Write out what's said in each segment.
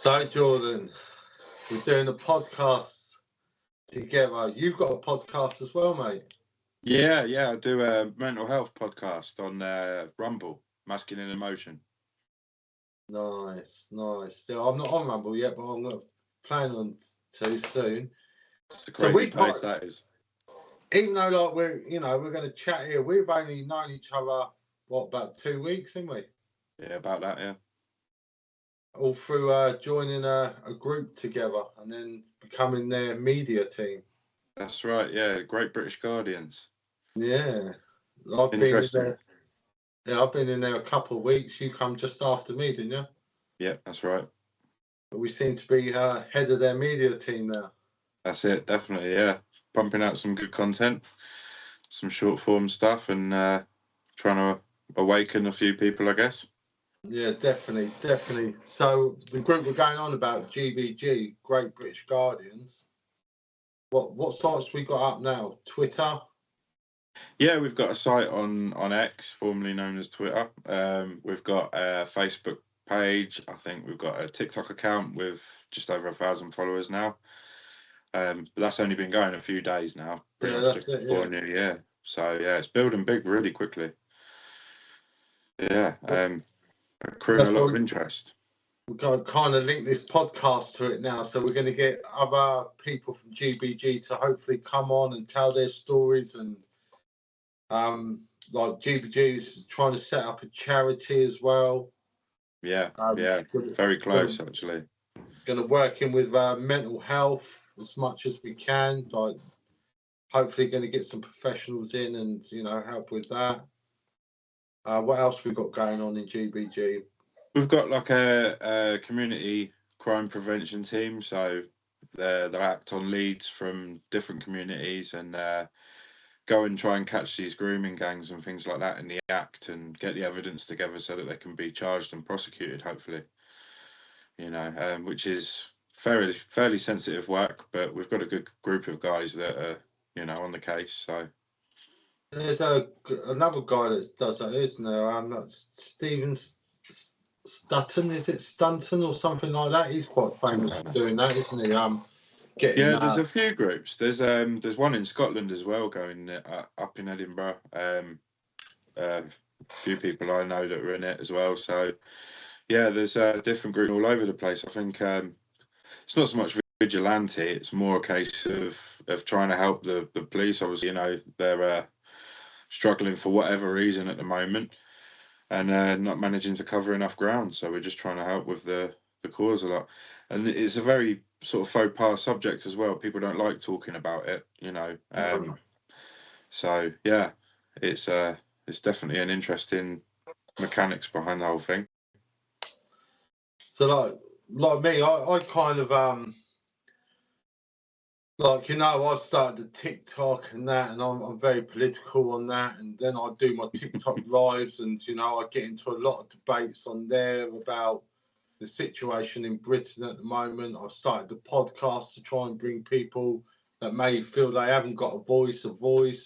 So, Jordan, we're doing a podcast together. You've got a podcast as well, mate. Yeah, I do a mental health podcast on Rumble, Masculine Emotion. Nice. Still, I'm not on Rumble yet, but I'm not planning on to soon. It's a crazy place that is. Even though, like, we're going to chat here. We've only known each other about 2 weeks, haven't we? Yeah, about that. Yeah. All through joining a group together and then becoming their media team. That's right. Yeah, Great British Guardians. Yeah, I've been in there. Yeah, I've been in there a couple of weeks. You come just after me, didn't you? Yeah, that's right. But we seem to be head of their media team now. That's it, definitely. Yeah, pumping out some good content, some short form stuff, and trying to awaken a few people, I guess. Yeah, definitely. So the group we're going on about, GBG, Great British Guardians. What sites we got up now? Twitter. Yeah, we've got a site on X, formerly known as Twitter. We've got a Facebook page. I think we've got a TikTok account with just over 1,000 followers now. But that's only been going a few days now, pretty much just before New Year. So yeah, it's building big really quickly. Yeah, accruing a lot of interest. We're going to kind of link this podcast to it now, so we're going to get other people from GBG to hopefully come on and tell their stories. And like GBG is trying to set up a charity as well. Yeah, very close actually. Going to work in with mental health as much as we can. Like, hopefully, going to get some professionals in and help with that. What else we got going on in GBG? We've got like a community crime prevention team, so they act on leads from different communities and go and try and catch these grooming gangs and things like that in the act and get the evidence together so that they can be charged and prosecuted, hopefully. Which is fairly sensitive work, but we've got a good group of guys that are on the case. So there's another guy that does that, isn't there? Stephen Stutton, is it Stunton or something like that? He's quite famous for doing that, isn't he? There's a few groups. There's one in Scotland as well, going up in Edinburgh. A few people I know that are in it as well. So yeah, there's different groups all over the place. I think it's not so much vigilante; it's more a case of trying to help the police. Obviously, they're struggling for whatever reason at the moment, and not managing to cover enough ground. So we're just trying to help with the cause a lot. And it's a very sort of faux pas subject as well. People don't like talking about it, So yeah, it's definitely an interesting mechanics behind the whole thing. So like me, I kind of I started the TikTok and that, and I'm very political on that. And then I do my TikTok lives, and I get into a lot of debates on there about the situation in Britain at the moment. I've started the podcast to try and bring people that may feel they haven't got a voice,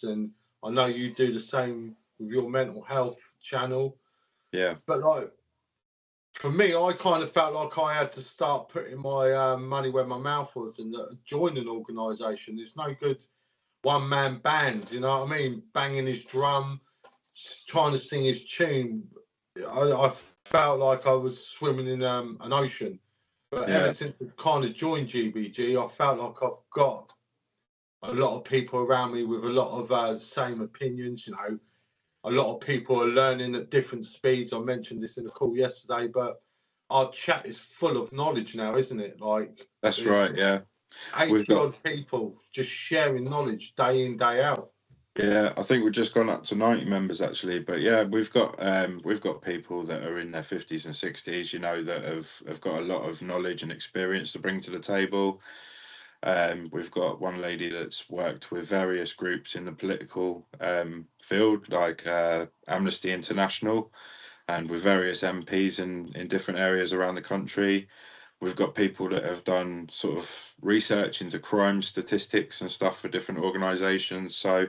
and I know you do the same with your mental health channel. Yeah. But for me, I kind of felt like I had to start putting my money where my mouth was and join an organisation. It's no good one-man band, you know what I mean? Banging his drum, trying to sing his tune. I felt like I was swimming in an ocean. But ever since I've kind of joined GBG, I felt like I've got a lot of people around me with a lot of same opinions, A lot of people are learning at different speeds. I mentioned this in a call yesterday, but our chat is full of knowledge now, isn't it? That's right, yeah. 80-odd people just sharing knowledge day in, day out. Yeah, I think we've just gone up to 90 members actually, but yeah, we've got people that are in their 50s and 60s, that have got a lot of knowledge and experience to bring to the table. We've got one lady that's worked with various groups in the political field, like Amnesty International, and with various MPs in different areas around the country. We've got people that have done sort of research into crime statistics and stuff for different organisations. So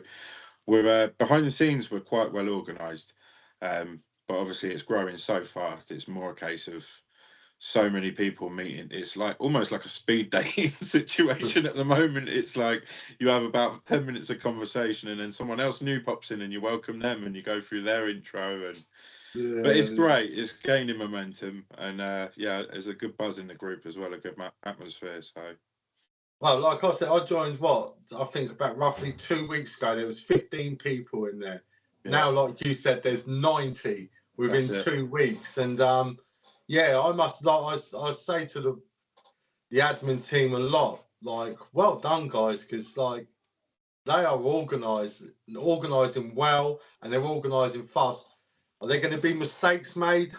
we're behind the scenes, we're quite well organised, but obviously it's growing so fast. It's more a case of so many people meeting. It's like almost like a speed dating situation at the moment. It's like you have about 10 minutes of conversation and then someone else new pops in and you welcome them and you go through their intro. And but it's Yeah. great, it's gaining momentum, and yeah, there's a good buzz in the group as well, a good atmosphere. So Well, like I said, I joined I think about roughly 2 weeks ago. There was 15 people in there. yeah, Now, like you said, there's 90 that's within it. 2 weeks, and yeah, I must like I say to the admin team a lot, like, well done, guys, because like they are organising well, and they're organising fast. Are there going to be mistakes made?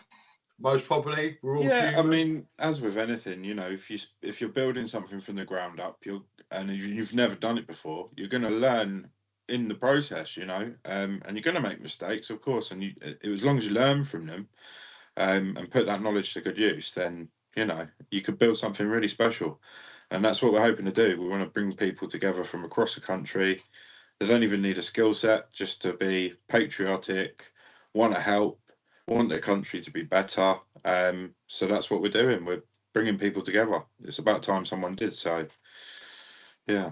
Most probably. We're all Yeah, I human. mean, as with anything, if you're building something from the ground up, you've never done it before, you're going to learn in the process, and you're going to make mistakes, of course, and as long as you learn from them, and put that knowledge to good use, then you could build something really special, and that's what we're hoping to do. We want to bring people together from across the country. They don't even need a skill set, just to be patriotic, want to help, want their country to be better. So that's what we're doing. We're bringing people together. It's about time someone did. So, yeah.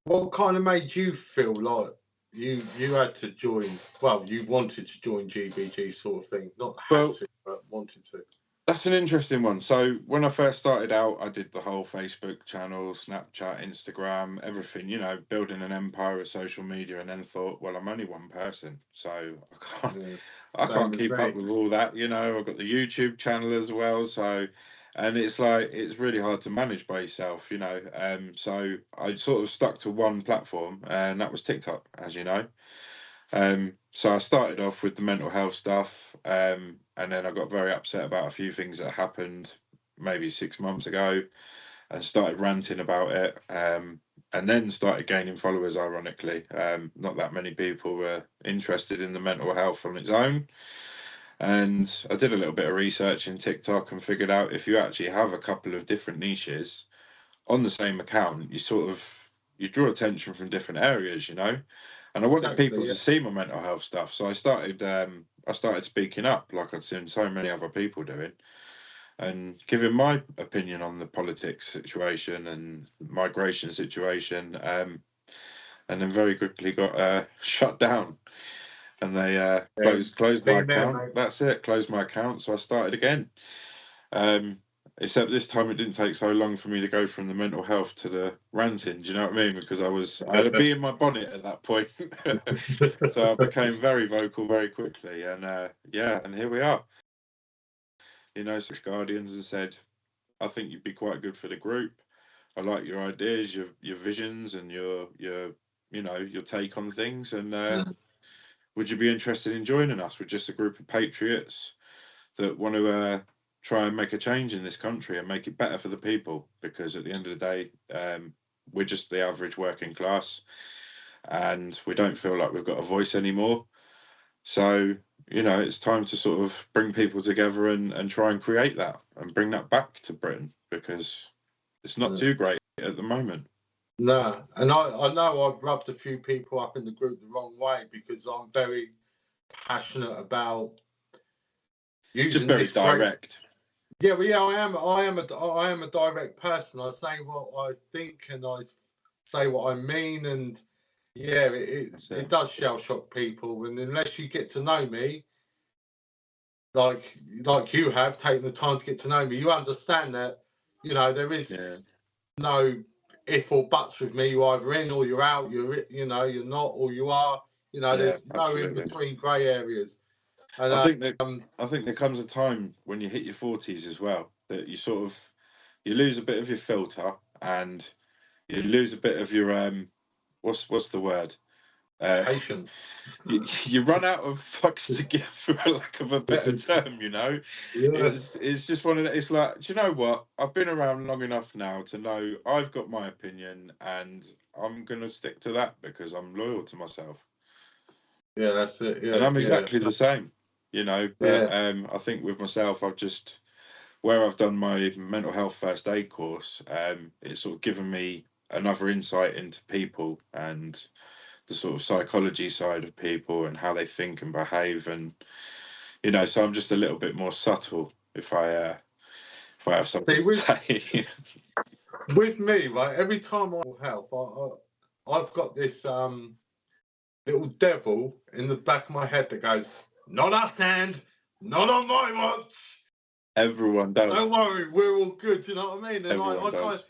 What kind of made you feel like you had to join? Well, you wanted to join GBG, sort of thing. Not had Well, to, but wanted to. that's an interesting one. So when I first started out, I did the whole Facebook channel, Snapchat, Instagram, everything, building an empire of social media, and then thought, well, I'm only one person, so Yeah, I same can't as keep up me. with all that. I've got the YouTube channel as well, so and it's like it's really hard to manage by yourself. So I sort of stuck to one platform, and that was TikTok, as you know. So I started off with the mental health stuff, and then I got very upset about a few things that happened maybe 6 months ago, and started ranting about it, and then started gaining followers. Ironically, not that many people were interested in the mental health on its own, and I did a little bit of research in TikTok and figured out if you actually have a couple of different niches on the same account, you draw attention from different areas. And I wanted people Exactly. to Yeah. see my mental health stuff, so I started speaking up like I'd seen so many other people doing, and giving my opinion on the politics situation and migration situation, and then very quickly got shut down, and they closed my Been there, account. mate. That's it, closed my account, so I started again. Um, Except this time it didn't take so long for me to go from the mental health to the ranting. Do you know what I mean? Because I had a bee in my bonnet at that point, so I became very vocal very quickly, and yeah, and here we are. Such guardians and said, I think you'd be quite good for the group. I like your ideas, your visions, and your take on things. And would you be interested in joining us? We're just a group of patriots that want to try and make a change in this country and make it better for the people, because at the end of the day, we're just the average working class, and we don't feel like we've got a voice anymore. So it's time to sort of bring people together and try and create that and bring that back to Britain, because it's not too great at the moment. No, and I know I've rubbed a few people up in the group the wrong way, because I'm very passionate about Just using very this great. direct. Yeah, well, yeah, I am a direct person. I say what I think, and I say what I mean, and yeah, it does shell shock people. And unless you get to know me, like you have taken the time to get to know me, you understand that there is no if or buts with me. You're either in or you're out. You're not or you are. Yeah, There's no in absolutely. between grey areas. And I think that I think there comes a time when you hit your 40s as well that you lose a bit of your filter, and you lose a bit of your what's the word? Uh, patience. you run out of fucks to give, for lack of a better term. Yeah. It's just one of the, it's like, do you know what? I've been around long enough now to know I've got my opinion, and I'm gonna stick to that because I'm loyal to myself. Yeah, that's it. And Yeah, I'm yeah, exactly the same, but yeah. I think with myself, where I've done my mental health first aid course, it's sort of given me another insight into people and the sort of psychology side of people and how they think and behave, and so I'm just a little bit more subtle if I have something to say. With me, right, every time I help, I've got this little devil in the back of my head that goes, "Not us, and not on my watch." Everyone does. Don't worry, we're all good. You know what I mean? And Everyone I does. kind of,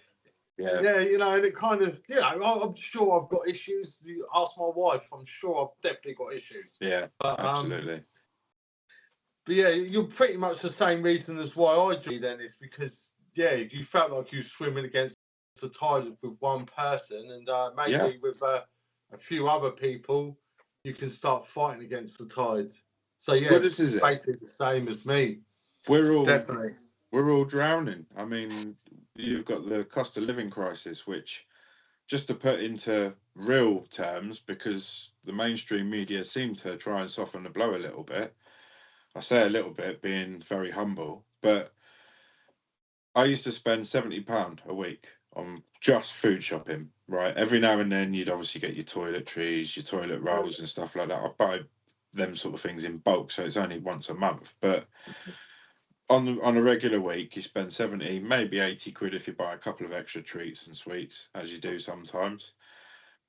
Yeah, you know, and it kind of, I'm sure I've got issues. You ask my wife, I'm sure I've definitely got issues. Yeah, but, absolutely. But yeah, you're pretty much the same reason as why I joined. Then is because you felt like you were swimming against the tide with one person, and maybe with a few other people, you can start fighting against the tide. So well, this is it. Basically the same as me. We're all drowning. I mean, you've got the cost of living crisis, which, just to put into real terms, because the mainstream media seem to try and soften the blow a little bit. I say a little bit, being very humble, but I used to spend £70 a week on just food shopping, right? Every now and then you'd obviously get your toiletries, your toilet rolls and stuff like that. I buy them sort of things in bulk, so it's only once a month. But on a regular week, you spend 70, maybe 80 quid if you buy a couple of extra treats and sweets, as you do sometimes.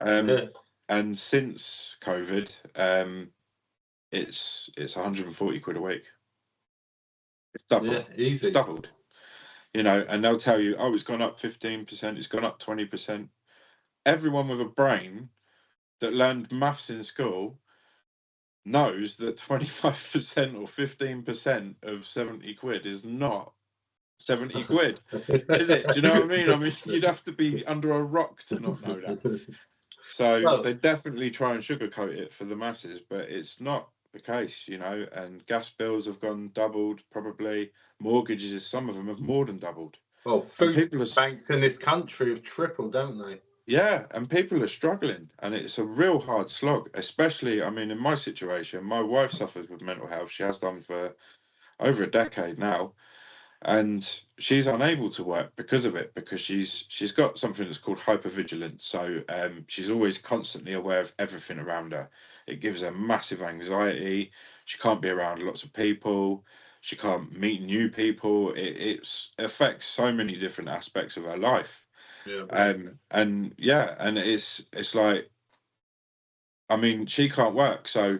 And since COVID, it's 140 quid a week. It's doubled. Yeah, easy. It's doubled. You know, and they'll tell you, oh, it's gone up 15%, it's gone up 20%. Everyone with a brain that learned maths in school knows that 25% or 15% of 70 quid is not 70 quid, is it? Do you know what I mean? I mean, you'd have to be under a rock to not know that. So they definitely try and sugarcoat it for the masses, but it's not the case, you know. And gas bills have gone doubled, probably. Mortgages, some of them have more than doubled. Well, food banks in this country have tripled, haven't they? Yeah, and people are struggling, and it's a real hard slog, especially, I mean, in my situation, my wife suffers with mental health. She has done for over a decade now, and she's unable to work because of it, because she's got something that's called hypervigilance. So she's always constantly aware of everything around her. It gives her massive anxiety. She can't be around lots of people. She can't meet new people. It affects so many different aspects of her life. Yeah. And it's like, I mean, she can't work, so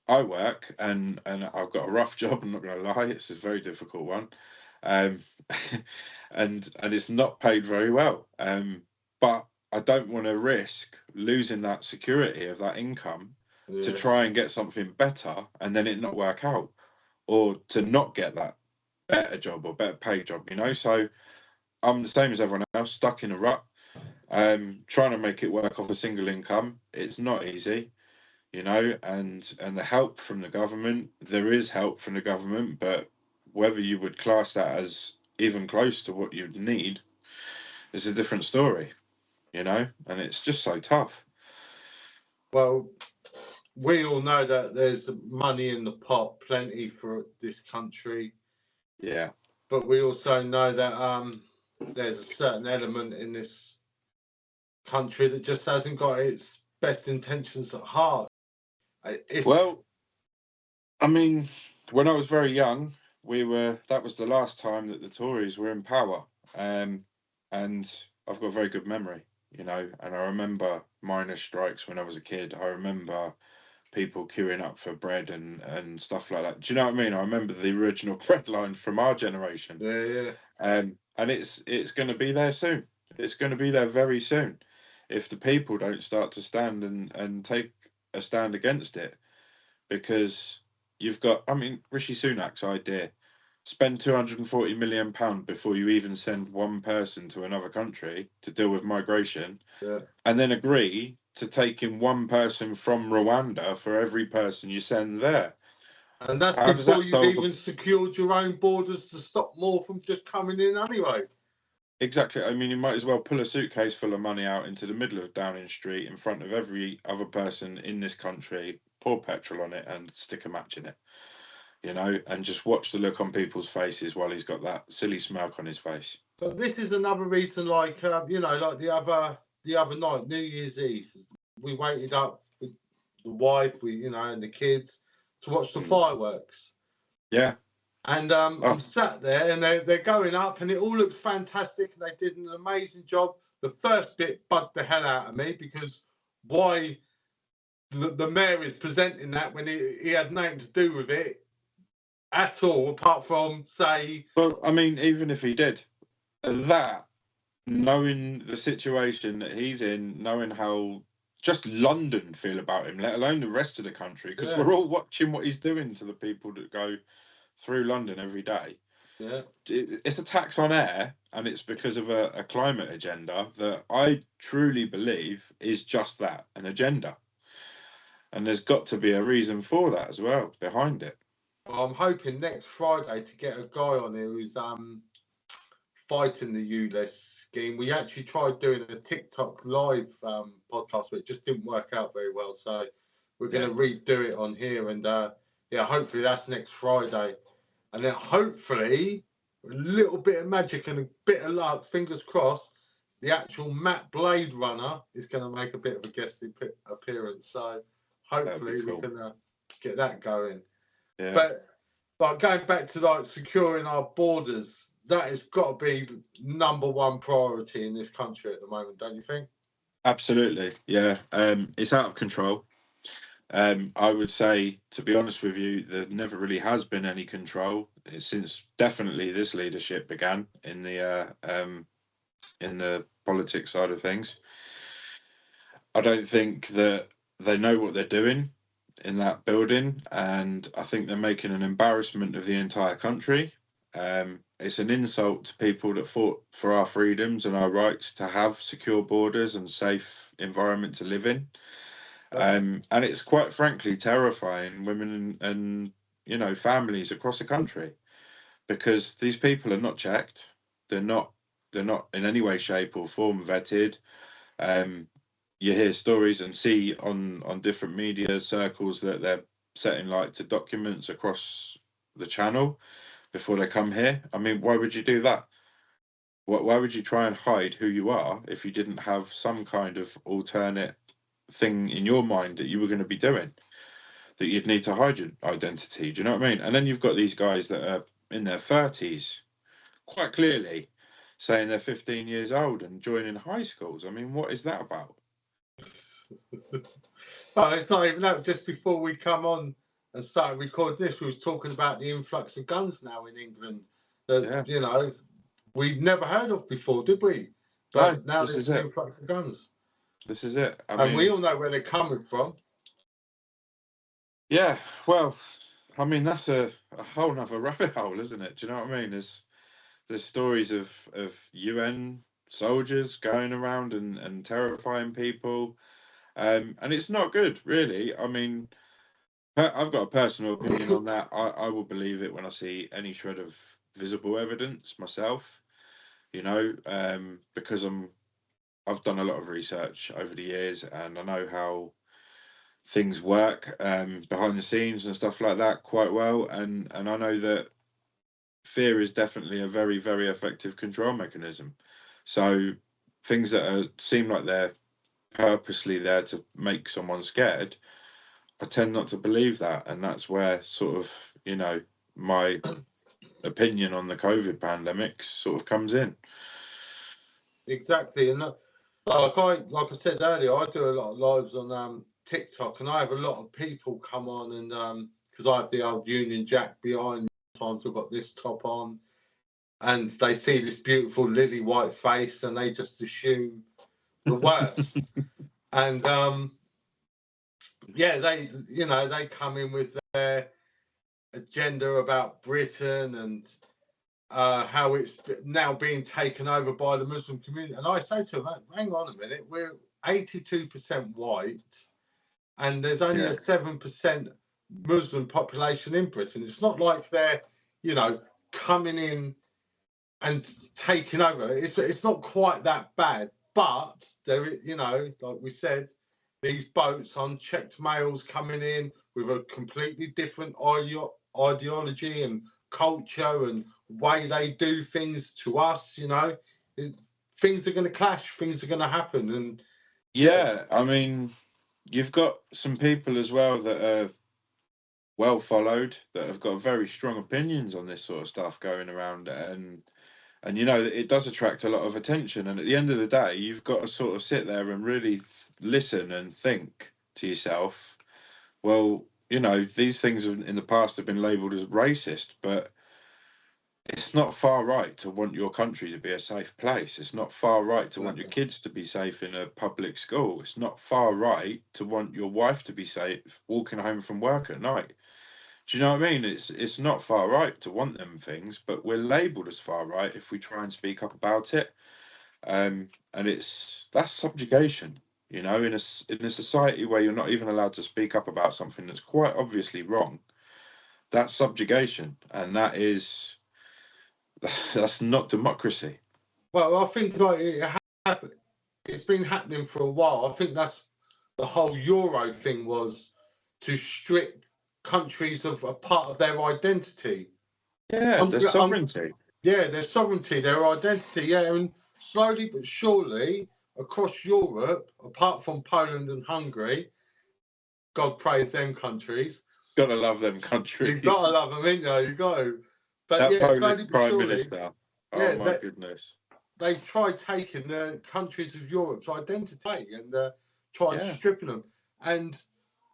I work, and I've got a rough job. I'm not going to lie; it's a very difficult one, um, and it's not paid very well. But I don't want to risk losing that security of that income to try and get something better, and then it not work out, or to not get that better job or better paid job. You know, so I'm the same as everyone else, stuck in a rut. Trying to make it work off a single income, it's not easy, you know, and the help from the government, there is help from the government, but whether you would class that as even close to what you'd need is a different story, you know, and it's just so tough. Well, we all know that there's money in the pot, plenty for this country. Yeah. But we also know that there's a certain element in this country that just hasn't got its best intentions at heart. Well, I mean, when I was very young, that was the last time that the Tories were in power. And I've got a very good memory, you know, and I remember miners' strikes when I was a kid. I remember people queuing up for bread and stuff like that. Do you know what I mean? I remember the original bread line from our generation. Yeah. And it's going to be there soon. It's going to be there very soon, if the people don't start to stand and take a stand against it. Because you've got, I mean, Rishi Sunak's idea: spend £240 million before you even send one person to another country to deal with migration, and then agree to taking one person from Rwanda for every person you send there. And that's before you've even secured your own borders to stop more from just coming in anyway. Exactly. I mean, you might as well pull a suitcase full of money out into the middle of Downing Street in front of every other person in this country, pour petrol on it and stick a match in it, you know, and just watch the look on people's faces while he's got that silly smirk on his face. But this is another reason, like, you know, like the other night, New Year's Eve, we waited up with the wife, and the kids to watch the fireworks. Yeah. And I'm sat there, and they're going up, and it all looked fantastic, and they did an amazing job. The first bit bugged the hell out of me, because why the mayor is presenting that when he had nothing to do with it at all, apart from say. Well, I mean, even if he did, that, knowing the situation that he's in, knowing how just London feel about him, let alone the rest of the country, because we're all watching what he's doing to the people that go through London every day. Yeah, it's a tax on air, and it's because of a climate agenda that I truly believe is just that, an agenda. And there's got to be a reason for that as well, behind it. well, I'm hoping next Friday to get a guy on here who's fighting the ULEZ scheme. We actually tried doing a TikTok live podcast, but it just didn't work out very well. So we're going to redo it on here, and hopefully that's next Friday. And then hopefully a little bit of magic and a bit of luck, fingers crossed, the actual Matt Blade Runner is going to make a bit of a guest appearance. So hopefully we can get that going. Yeah. But going back to like securing our borders, that has got to be number one priority in this country at the moment, don't you think? Absolutely, yeah. It's out of control. I would say, to be honest with you, there never really has been any control since definitely this leadership began in the politics side of things. I don't think that they know what they're doing in that building, and I think they're making an embarrassment of the entire country. It's an insult to people that fought for our freedoms and our rights to have secure borders and safe environment to live in. And it's quite frankly terrifying women and families across the country, because these people are not checked. They're not in any way, shape or form vetted. You hear stories and see on different media circles that they're setting light to documents across the channel before they come here. I mean, why would you do that? Why would you try and hide who you are if you didn't have some kind of alternate thing in your mind that you were going to be doing, that you'd need to hide your identity? Do you know what I mean? And then you've got these guys that are in their 30s, quite clearly saying they're 15 years old and joining high schools. I mean, what is that about? It's not even that. Just before we come on and start recording this, we was talking about the influx of guns now in England that we'd never heard of before, did we? But now there's an influx of guns. This is it. I mean, we all know where they're coming from. Yeah, well, I mean, that's a whole nother rabbit hole, isn't it? Do you know what I mean? There's stories of UN soldiers going around and terrifying people, and it's not good, really. I mean, I've got a personal opinion on that. I will believe it when I see any shred of visible evidence myself, because I've done a lot of research over the years, and I know how things work behind the scenes and stuff like that quite well, and I know that fear is definitely a very, very effective control mechanism. So things that seem like they're purposely there to make someone scared, I tend not to believe that, and that's where sort of my opinion on the COVID pandemic sort of comes in. Exactly, and like I said earlier, I do a lot of lives on TikTok, and I have a lot of people come on, and because I have the old Union Jack behind, times I've got this top on, and they see this beautiful lily white face, and they just assume the worst. And they come in with their agenda about Britain and how it's now being taken over by the Muslim community. And I say to them, hang on a minute, we're 82% white, and there's only a 7% Muslim population in Britain. It's not like they're, coming in and taking over. It's not quite that bad, but there is, like we said, these boats, unchecked males coming in with a completely different ideology and culture and way they do things to us. Things are going to clash. Things are going to happen. And I mean, you've got some people as well that are well followed, that have got very strong opinions on this sort of stuff going around, and you know it does attract a lot of attention. And at the end of the day, you've got to sort of sit there and really listen and think to yourself, well, you know, these things in the past have been labelled as racist, but it's not far right to want your country to be a safe place. It's not far right to want your kids to be safe in a public school. It's not far right to want your wife to be safe walking home from work at night. Do you know what I mean? It's not far right to want them things, but we're labelled as far right if we try and speak up about it. And that's subjugation. You know, in a society where you're not even allowed to speak up about something that's quite obviously wrong, that's subjugation, and that's not democracy. Well, I think like it's been happening for a while. I think that's the whole Euro thing, was to strip countries of a part of their identity. Yeah, their sovereignty. Yeah, their sovereignty, their identity. Yeah, and slowly but surely across Europe, apart from Poland and Hungary, God praise them countries. Gotta love them countries. You've got to love them, ain't you? You got to. But that yeah, Polish slowly but Prime surely, Minister. yeah, Oh my goodness. They've tried taking the countries of Europe's identity and tried stripping them. And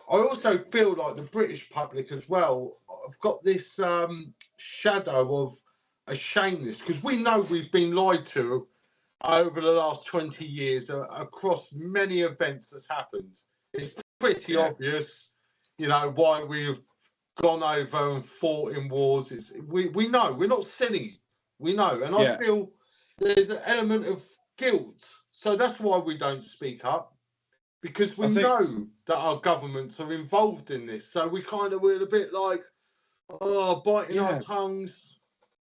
I also feel like the British public as well have got this shadow of ashamedness, because we know we've been lied to over the last 20 years across many events that's happened. It's pretty obvious, you know, why we've gone over and fought in wars. We know, we're not silly. We know. And I feel there's an element of guilt. So that's why we don't speak up, because we know that our governments are involved in this. So we're a bit like, biting our tongues.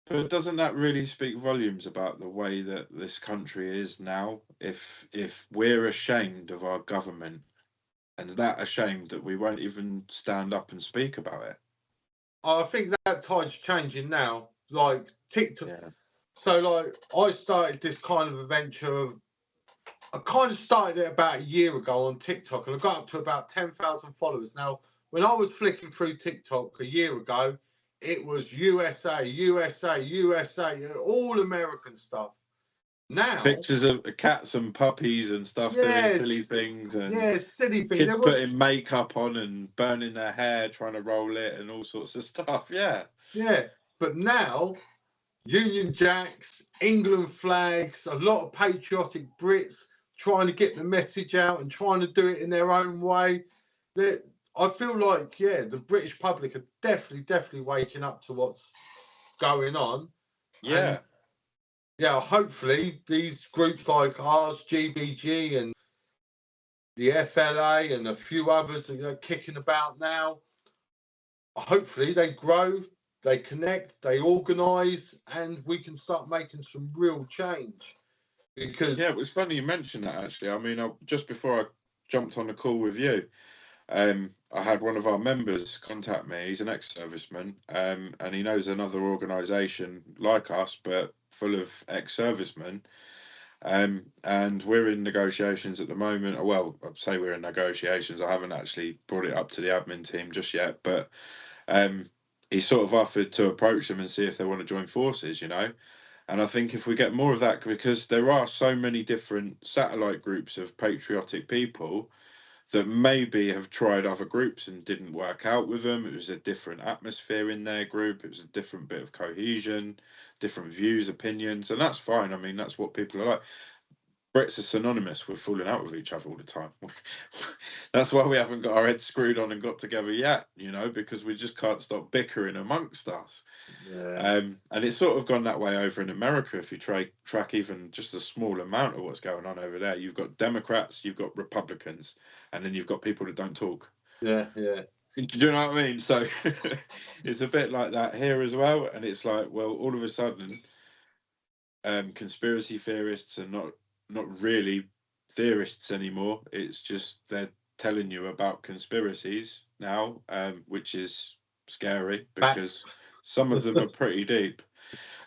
But doesn't that really speak volumes about the way that this country is now? If we're ashamed of our government, and that ashamed that we won't even stand up and speak about it. I think that tide's changing now. Like TikTok. Yeah. So like I started this kind of adventure of, I kind of started it about a year ago on TikTok, and I got up to about 10,000 followers. Now, when I was flicking through TikTok a year ago, it was USA, USA, USA, all American stuff. Now, pictures of cats and puppies and stuff doing silly things, and silly things. Kids putting makeup on and burning their hair, trying to roll it, and all sorts of stuff. Yeah. But now, Union Jacks, England flags, a lot of patriotic Brits trying to get the message out and trying to do it in their own way. I feel like, the British public are definitely waking up to what's going on. Yeah. And, hopefully these groups like ours, GBG and the FLA and a few others that are kicking about now, hopefully they grow, they connect, they organise, and we can start making some real change. Because it was funny you mentioned that, actually. I mean, just before I jumped on the call with you, I had one of our members contact me. He's an ex-serviceman, and he knows another organisation like us, but full of ex-servicemen. And we're in negotiations at the moment. Well, I'd say we're in negotiations. I haven't actually brought it up to the admin team just yet, but he sort of offered to approach them and see if they want to join forces, you know. And I think if we get more of that, because there are so many different satellite groups of patriotic people that maybe have tried other groups and didn't work out with them. It was a different atmosphere in their group. It was a different bit of cohesion, different views, opinions, and that's fine. I mean, that's what people are like. Brits are synonymous with falling out with each other all the time. That's why we haven't got our heads screwed on and got together yet, you know, because we just can't stop bickering amongst us. And it's sort of gone that way over in America. If you track even just a small amount of what's going on over there, you've got Democrats, you've got Republicans, and then you've got people that don't talk. Do you know what I mean? So it's a bit like that here as well. And it's like, well, all of a sudden, conspiracy theorists are not really theorists anymore. It's just they're telling you about conspiracies now, which is scary because some of them are pretty deep.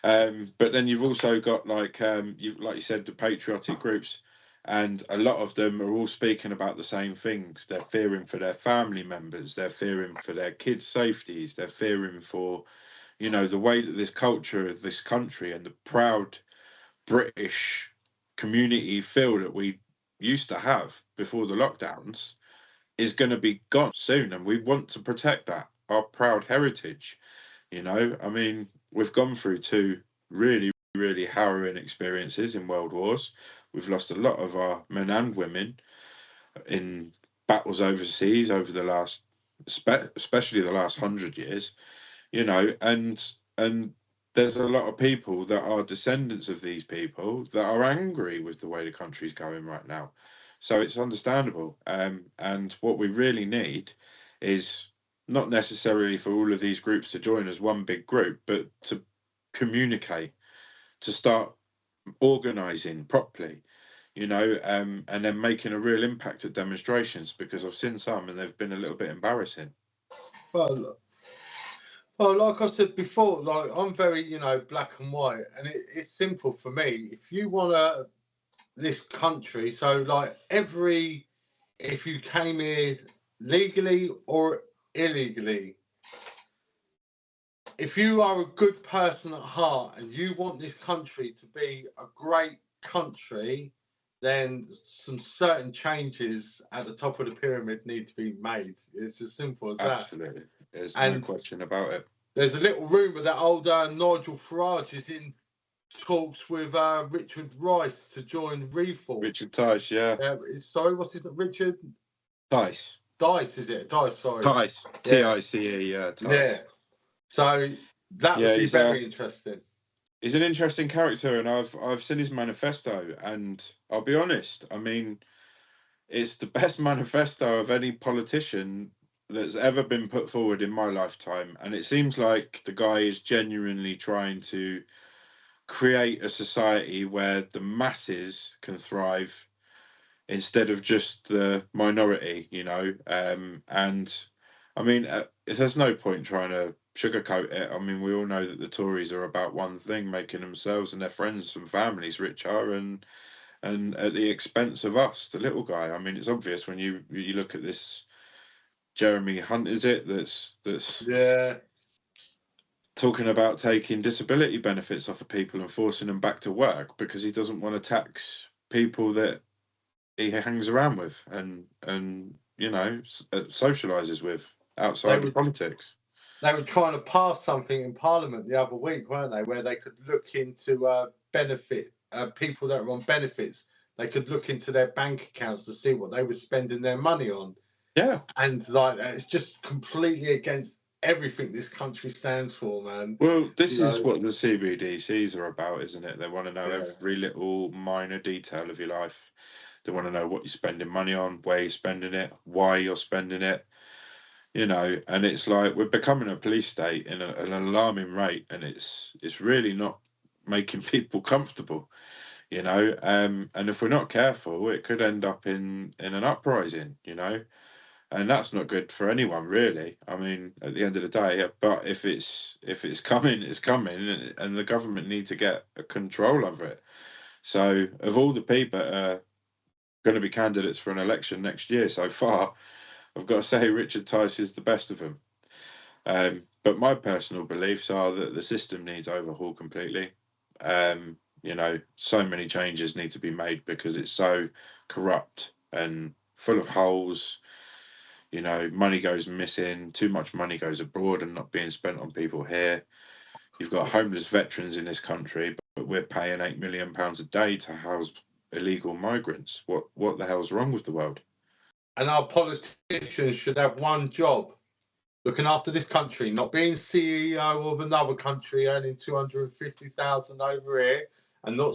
But then you've also got like you said, the patriotic groups. And a lot of them are all speaking about the same things. They're fearing for their family members. They're fearing for their kids' safeties. They're fearing for, you know, the way that this culture of this country and the proud British community feel that we used to have before the lockdowns is going to be gone soon. And we want to protect that, our proud heritage. You know, I mean, we've gone through two really, really harrowing experiences in world wars. We've lost a lot of our men and women in battles overseas over the last, especially the last 100 years. You know, and there's a lot of people that are descendants of these people that are angry with the way the country's going right now. So it's understandable. And what we really need is not necessarily for all of these groups to join as one big group, but to communicate, to start organizing properly, you know, and then making a real impact at demonstrations, because I've seen some and they've been a little bit embarrassing. Well, like I said before, like I'm very, you know, black and white, and it's simple for me. If you want this country, so like if you came here legally or illegally, if you are a good person at heart and you want this country to be a great country, then some certain changes at the top of the pyramid need to be made. It's as simple as that. Absolutely. There's no And question about it. there's a little rumour that old Nigel Farage is in talks with Richard Rice to join Reform. Richard Tice, yeah. Sorry, what's his name? Richard Tice. Dice, is it? Dice, sorry. Tice. Yeah. Tice, yeah. Tice. Yeah. So that would be very interesting. He's an interesting character, and I've seen his manifesto, and I'll be honest, I mean, it's the best manifesto of any politician that's ever been put forward in my lifetime. And it seems like the guy is genuinely trying to create a society where the masses can thrive instead of just the minority, you know. And I mean, there's no point trying to sugarcoat it. I mean, we all know that the Tories are about one thing, making themselves and their friends and families richer, and at the expense of us, the little guy. I mean, it's obvious when you look at this Jeremy Hunt, is it? That's Yeah. talking about taking disability benefits off of people and forcing them back to work because he doesn't want to tax people that he hangs around with and you know socializes with outside of politics. They were trying to pass something in Parliament the other week, weren't they, where they could look into benefit people that are on benefits. They could look into their bank accounts to see what they were spending their money on. Yeah, and like it's just completely against everything this country stands for, man. Well, this is what the CBDCs are about, isn't it? They want to know Yeah. every little minor detail of your life. They want to know what you're spending money on, where you're spending it, why you're spending it. You know, and it's like we're becoming a police state in an alarming rate, and it's really not making people comfortable. You know, and if we're not careful, it could end up in an uprising. You know, and that's not good for anyone, really. I mean, at the end of the day, but if it's coming, it's coming, and the government need to get a control over it. So, of all the people that are going to be candidates for an election next year so far, I've got to say Richard Tice is the best of them. But my personal beliefs are that the system needs overhaul completely. You know, so many changes need to be made because it's so corrupt and full of holes. You know, money goes missing, too much money goes abroad and not being spent on people here. You've got homeless veterans in this country, but we're paying £8 million a day to house illegal migrants. What the hell's wrong with the world? And our politicians should have one job: looking after this country, not being CEO of another country earning 250,000 over here, and not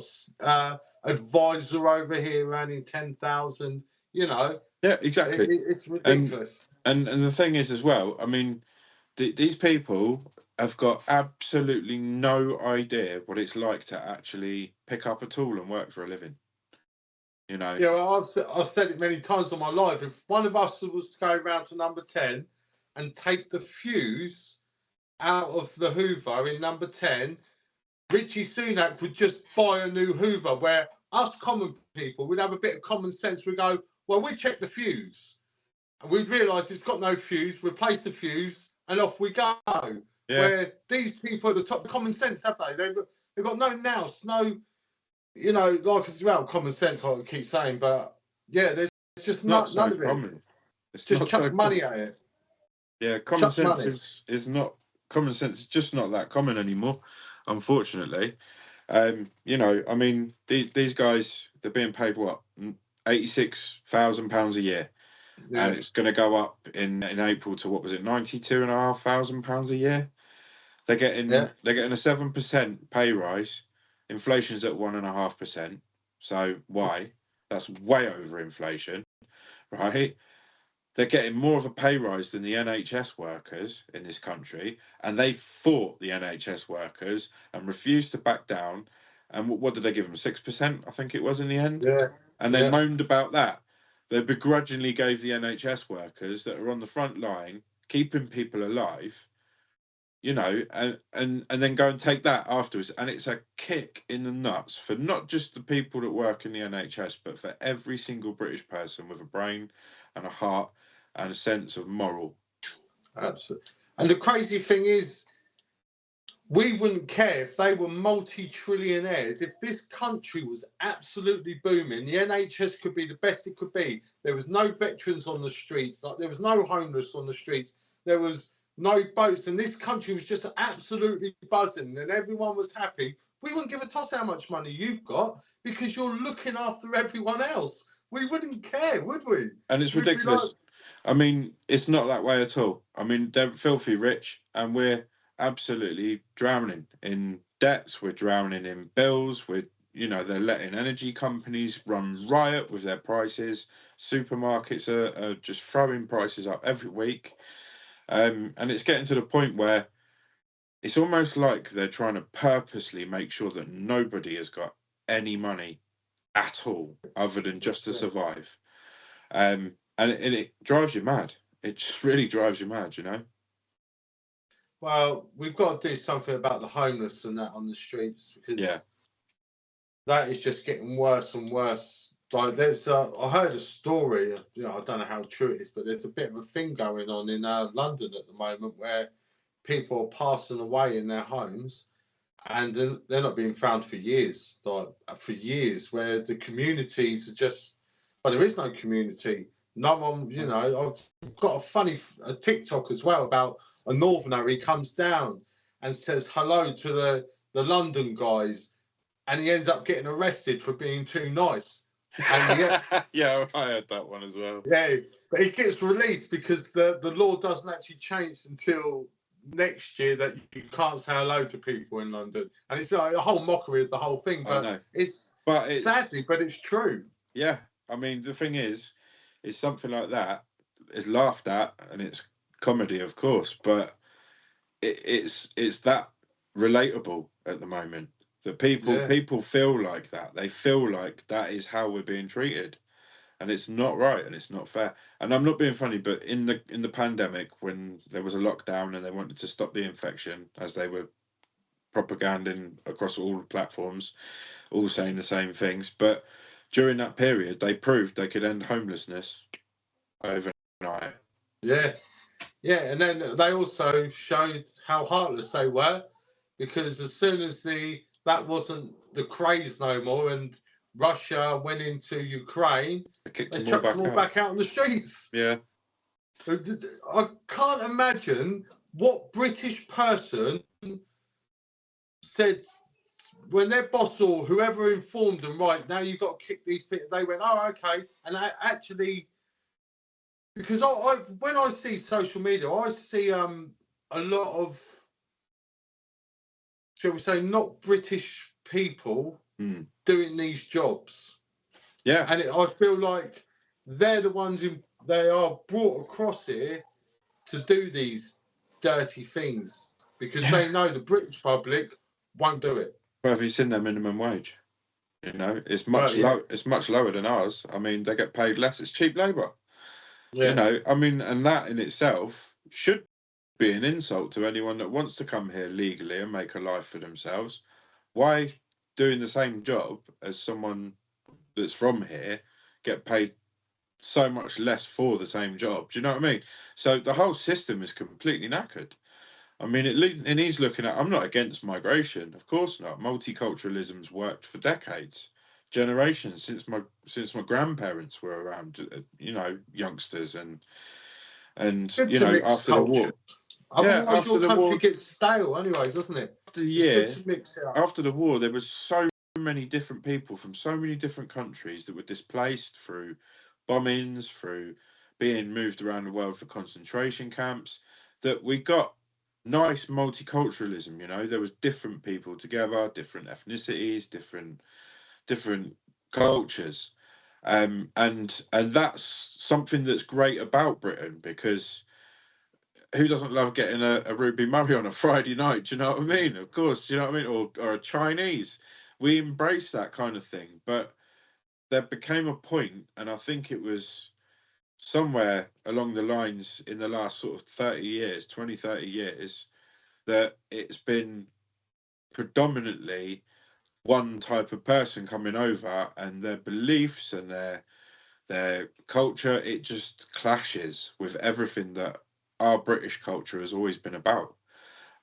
advisor over here earning 10,000. You know. Yeah, exactly. It's ridiculous. And the thing is, as well, I mean, these people have got absolutely no idea what it's like to actually pick up a tool and work for a living. You know. Yeah, well, I've said it many times on my life. If one of us was to go round to number 10 and take the fuse out of the Hoover in number 10, Richie Sunak would just buy a new Hoover, where us common people, we'd have a bit of common sense. We go, well, we check the fuse, and we'd realise it's got no fuse. Replace the fuse, and off we go. Yeah. Where these people at the top, common sense, have they? They've got no nous, no, you know, like it's about common sense. I keep saying, but yeah, there's just none of it. Common. It's just not chuck so money common. at it. Yeah, common sense is not common sense. Is just not that common anymore, unfortunately. You know, I mean, these guys, they're being paid what, £86,000 a year, and it's going to go up in April to, what was it, £92,500 a year. They're getting a 7% pay rise. Inflation's at 1.5%. So why? That's way over inflation, right? They're getting more of a pay rise than the NHS workers in this country, and they fought the NHS workers and refused to back down. And what did they give them? 6%, I think it was, in the end. Yeah. And they moaned about that. They begrudgingly gave the NHS workers that are on the front line, keeping people alive, you know, and then go and take that afterwards. And it's a kick in the nuts for not just the people that work in the NHS, but for every single British person with a brain and a heart and a sense of moral. Absolutely. And the crazy thing is, we wouldn't care if they were multi-trillionaires. If this country was absolutely booming, the NHS could be the best it could be. There was no veterans on the streets, like there was no homeless on the streets, there was no boats, and this country was just absolutely buzzing and everyone was happy. We wouldn't give a toss how much money you've got because you're looking after everyone else. We wouldn't care, would we? And it's We'd ridiculous. like... I mean, it's not that way at all. I mean, they're filthy rich, and we're absolutely drowning in debts. We're drowning in bills. You know, they're letting energy companies run riot with their prices. Supermarkets are just throwing prices up every week. And it's getting to the point where it's almost like they're trying to purposely make sure that nobody has got any money at all other than just to survive. And it drives you mad. It just really drives you mad, you know? Well, we've got to do something about the homeless and that on the streets, because that is just getting worse and worse. Like I heard a story, you know, I don't know how true it is, but there's a bit of a thing going on in London at the moment where people are passing away in their homes, and they're not being found for years, where the communities are just, well, there is no community. No one, you know, I've got a TikTok as well about a northerner. He comes down and says hello to the London guys, and he ends up getting arrested for being too nice. And yeah, I heard that one as well. Yeah, but he gets released because the law doesn't actually change until next year, that you can't say hello to people in London, and it's like a whole mockery of the whole thing. But it's sadly, but it's true. Yeah, I mean, the thing is something like that is laughed at, and it's comedy, of course, but it's that relatable at the moment that people feel like that. They feel like that is how we're being treated, and it's not right and it's not fair. And I'm not being funny, but in the pandemic, when there was a lockdown and they wanted to stop the infection, as they were propaganding across all the platforms, all saying the same things, but during that period they proved they could end homelessness overnight. Yeah, and then they also showed how heartless they were, because as soon as that wasn't the craze no more, and Russia went into Ukraine, they chucked them all back out on the streets. Yeah. I can't imagine what British person said when their boss or whoever informed them, right, now you've got to kick these people. They went, oh, okay. And I actually, because when I see social media, I see a lot of, shall we say, not British people doing these jobs. Yeah. And I feel like they're the ones they are brought across here to do these dirty things, because they know the British public won't do it. Well, have you seen their minimum wage? You know, it's much it's much lower than ours. I mean, they get paid less. It's cheap labour. Yeah. You know, I mean, and that in itself should be an insult to anyone that wants to come here legally and make a life for themselves. Why doing the same job as someone that's from here get paid so much less for the same job. Do you know what I mean? So the whole system is completely knackered. I mean, and he's looking at. I'm not against migration, of course not. Multiculturalism's worked for decades, generations since my grandparents were around. Youngsters and Good to mix after the war. cultures. Yeah, Otherwise, after your the country war, gets stale anyway, doesn't it? after the It's good year, to mix it up. after the war, there was so many different people from so many different countries that were displaced through bombings, through being moved around the world for concentration camps, that we got nice multiculturalism. There was different people together, different ethnicities, different cultures, and that's something that's great about Britain, because who doesn't love getting a Ruby Murray on a Friday night? Do you know what I mean? Of course, do you know what I mean? Or a Chinese. We embrace that kind of thing. But there became a point, and I think it was somewhere along the lines in the last sort of 30 years, 20, 30 years, that it's been predominantly one type of person coming over, and their beliefs and their culture, it just clashes with everything that our British culture has always been about.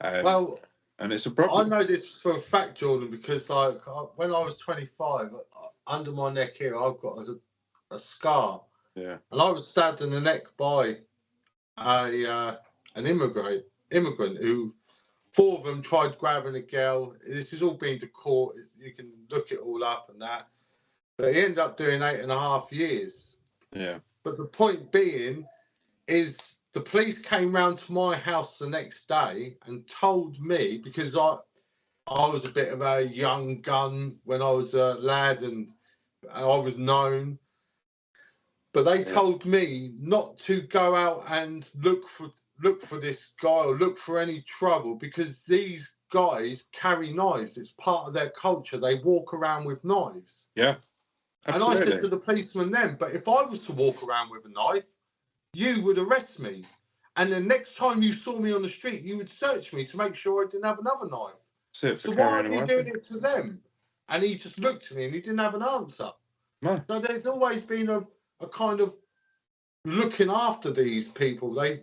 Well, And it's a I problem. know this for a fact, Jordan, because when I was 25, under my neck here, I've got a scar, Yeah. and I was stabbed in the neck by an immigrant who, four of them tried grabbing a girl. This has all been to court. You can look it all up and that. But he ended up doing 8.5 years. Yeah. But the point being is the police came round to my house the next day and told me, because I was a bit of a young gun when I was a lad and I was known. But they told me not to go out and look for this guy or look for any trouble, because these guys carry knives. It's part of their culture. They walk around with knives. Yeah. Absolutely. And I said to Absolutely. the policeman then, but if I was to walk around with a knife, you would arrest me. And the next time you saw me on the street, you would search me to make sure I didn't have another knife. So why are you doing it to them? And he just looked at me and he didn't have an answer. No. So there's always been a kind of looking after these people. I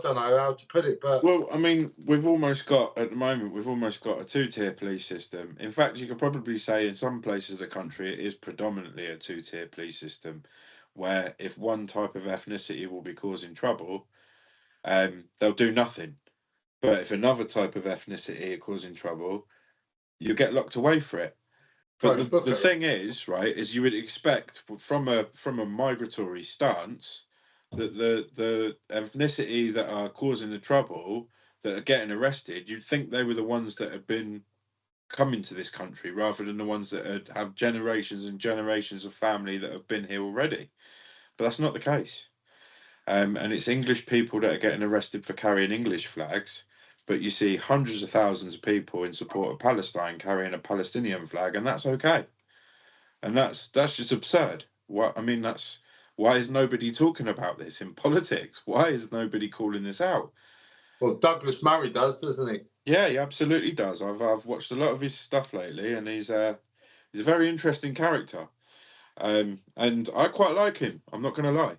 don't know how to put it, but Well, I mean, at the moment, we've almost got a two-tier police system. In fact, you could probably say in some places of the country, it is predominantly a two-tier police system, where if one type of ethnicity will be causing trouble, they'll do nothing. But if another type of ethnicity are causing trouble, you get locked away for it. But the thing is, right, is you would expect from a migratory stance that the ethnicity that are causing the trouble, that are getting arrested, you'd think they were the ones that have been coming to this country rather than the ones that have generations and generations of family that have been here already. But that's not the case. And it's English people that are getting arrested for carrying English flags. But you see hundreds of thousands of people in support of Palestine carrying a Palestinian flag, and that's okay. And that's just absurd. What I mean, that's why is nobody talking about this in politics? Why is nobody calling this out? Well, Douglas Murray doesn't he? Yeah, he absolutely does. I've watched a lot of his stuff lately, and he's a very interesting character. And I quite like him. I'm not going to lie.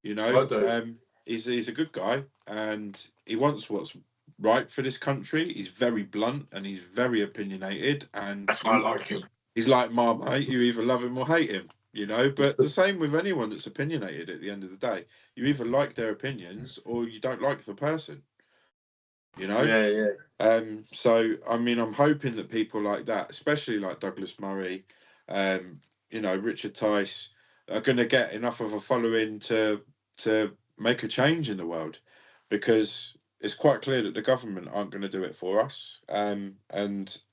I do. He's a good guy, and he wants what's right for this country. He's very blunt and he's very opinionated, and That's why I like him. he's like Marmite. You either love him or hate him, But the same with anyone that's opinionated. At the end of the day, you either like their opinions or you don't like the person. Yeah, yeah. So I mean, I'm hoping that people like that, especially like Douglas Murray, Richard Tice, are going to get enough of a following to make a change in the world, because it's quite clear that the government aren't going to do it for us. And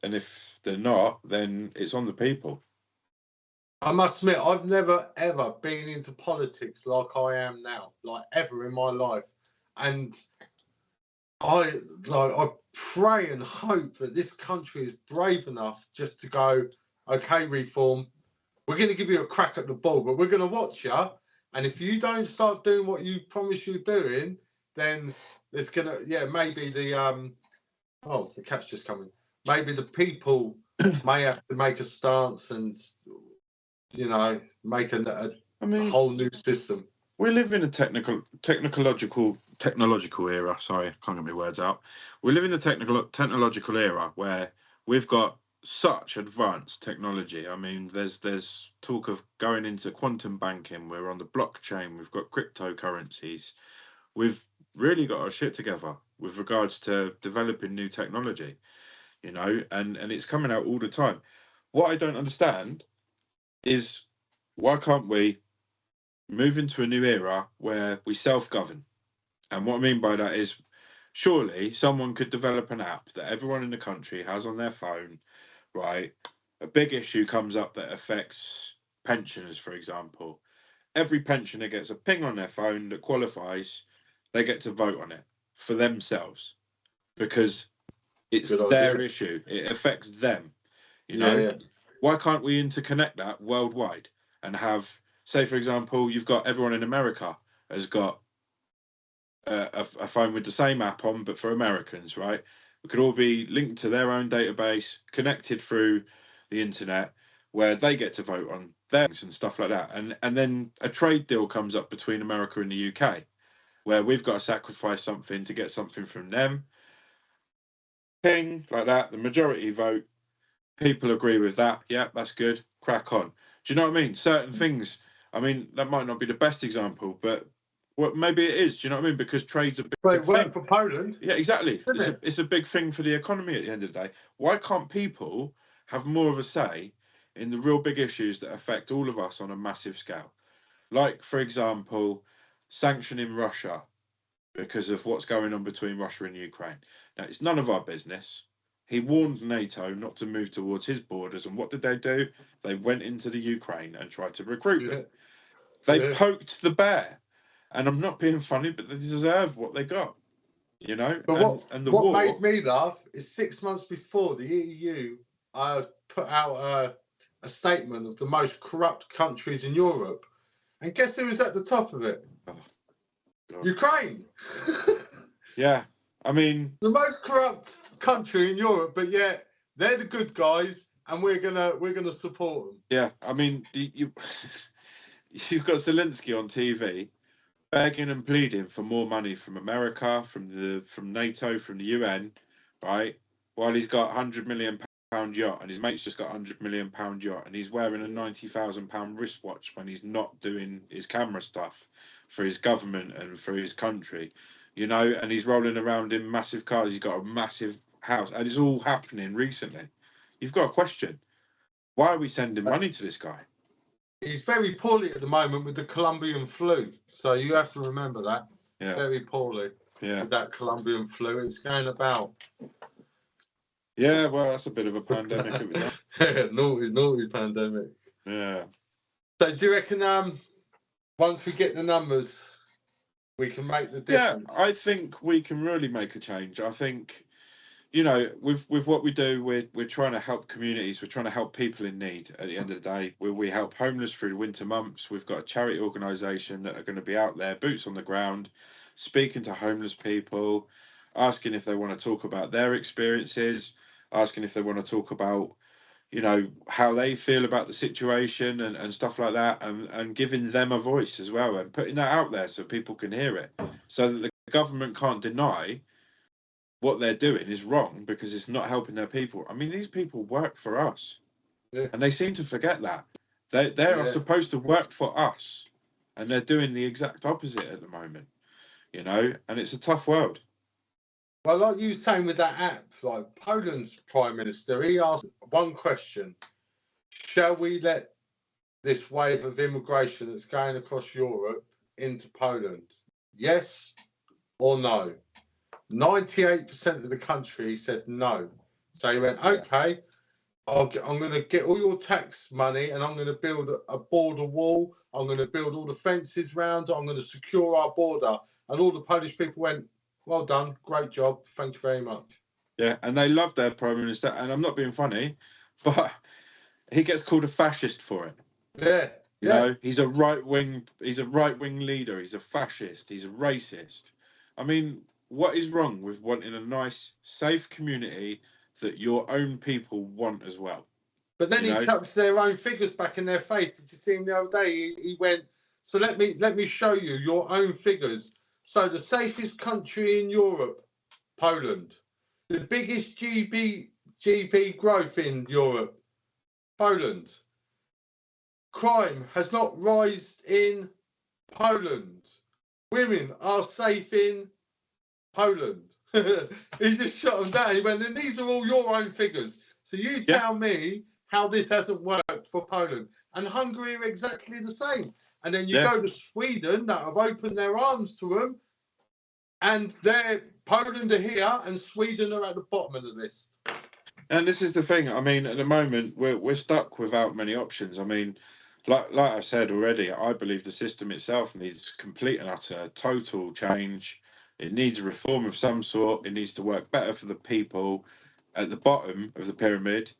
if they're not, then it's on the people. I must admit, I've never ever been into politics like I am now, like ever in my life, and I pray and hope that this country is brave enough just to go, okay, Reform, we're going to give you a crack at the ball, but we're going to watch you. And if you don't start doing what you promise you're doing, then there's going to, maybe the cat's just coming. Maybe the people may have to make a stance and make a I mean, whole new system. we live in a technological era. Sorry, I can't get my words out. We live in the technological era where we've got such advanced technology. I mean, there's talk of going into quantum banking. We're on the blockchain. We've got cryptocurrencies. We've really got our shit together with regards to developing new technology. And it's coming out all the time. What I don't understand is why can't we move into a new era where we self-govern? And what I mean by that is, surely someone could develop an app that everyone in the country has on their phone, right? A big issue comes up that affects pensioners, for example. Every pensioner gets a ping on their phone that qualifies. They get to vote on it for themselves because it's Good their idea. issue. It affects them. Yeah. Why can't we interconnect that worldwide and have, say, for example, you've got everyone in America has got a phone with the same app on, but for Americans, right? We could all be linked to their own database, connected through the internet, where they get to vote on things and stuff like that. And then a trade deal comes up between America and the UK, where we've got to sacrifice something to get something from them. Ping, like that, the majority vote. People agree with that. Yeah, that's good. Crack on. Do you know what I mean? Certain things. I mean, that might not be the best example, but maybe it is. Do you know what I mean? Because trade's a But big it worked thing. for Poland, Yeah, exactly. didn't it? It's a big thing for the economy at the end of the day. Why can't people have more of a say in the real big issues that affect all of us on a massive scale? Like, for example, sanctioning Russia because of what's going on between Russia and Ukraine. Now, it's none of our business. He warned NATO not to move towards his borders, and what did they do? They went into the Ukraine and tried to recruit them. They Yeah. poked the bear, and I'm not being funny, but they deserve what they got. But And the what war. made me laugh is 6 months before the EU put out a statement of the most corrupt countries in Europe, and guess who was at the top of it? Oh, God. Ukraine. Yeah, I mean, the most corrupt country in Europe, but yet they're the good guys, and we're gonna support them. Yeah, I mean, you've got Zelensky on TV begging and pleading for more money from America, from NATO, from the UN, right? While he's got £100 million yacht, and his mate's just got £100 million yacht, and he's wearing a £90,000 wristwatch when he's not doing his camera stuff for his government and for his country, and he's rolling around in massive cars. He's got a massive house, and it's all happening recently. You've got a question: why are we sending money to this guy? He's very poorly at the moment with the Colombian flu, so you have to remember that. Yeah, very poorly. Yeah, with that Colombian flu. It's going about. Yeah, well, that's a bit of a pandemic. naughty pandemic. Yeah. So do you reckon once we get the numbers, we can make the difference? Yeah, I think we can really make a change. I think, with what we do, we're trying to help communities. We're trying to help people in need. At the end of the day, we help homeless through the winter months. We've got a charity organisation that are going to be out there, boots on the ground, speaking to homeless people, asking if they want to talk about their experiences, asking if they want to talk about how they feel about the situation and stuff like that, and giving them a voice as well, and putting that out there so people can hear it, so that the government can't deny what they're doing is wrong because it's not helping their people. I mean, these people work for us, and they seem to forget that they are supposed to work for us, and they're doing the exact opposite at the moment, and it's a tough world. Well, like you were saying with that app, like Poland's Prime Minister, he asked one question: shall we let this wave of immigration that's going across Europe into Poland? Yes or no? 98% of the country said no. So he went, okay, I'm going to get all your tax money and I'm going to build a border wall. I'm going to build all the fences round. I'm going to secure our border. And all the Polish people went, well done, great job, thank you very much. Yeah, and they love their Prime Minister, and I'm not being funny, but he gets called a fascist for it. Yeah. He's a right wing leader. He's a fascist. He's a racist. I mean, what is wrong with wanting a nice, safe community that your own people want as well? But then You he know, chucks their own figures back in their face. Did you see him the other day? He went, so let me show you your own figures. So the safest country in Europe, Poland. The biggest GDP growth in Europe, Poland. Crime has not risen in Poland. Women are safe in Poland. He just shot them down. He went, and these are all your own figures. So you yeah. tell me how this hasn't worked for Poland. And Hungary are exactly the same. And then you go to Sweden that have opened their arms to them, and Poland are here and Sweden are at the bottom of the list. And this is the thing. I mean, at the moment, we're stuck without many options. I mean, like I said already, I believe the system itself needs complete and utter total change. It needs a reform of some sort. It needs to work better for the people at the bottom of the pyramid,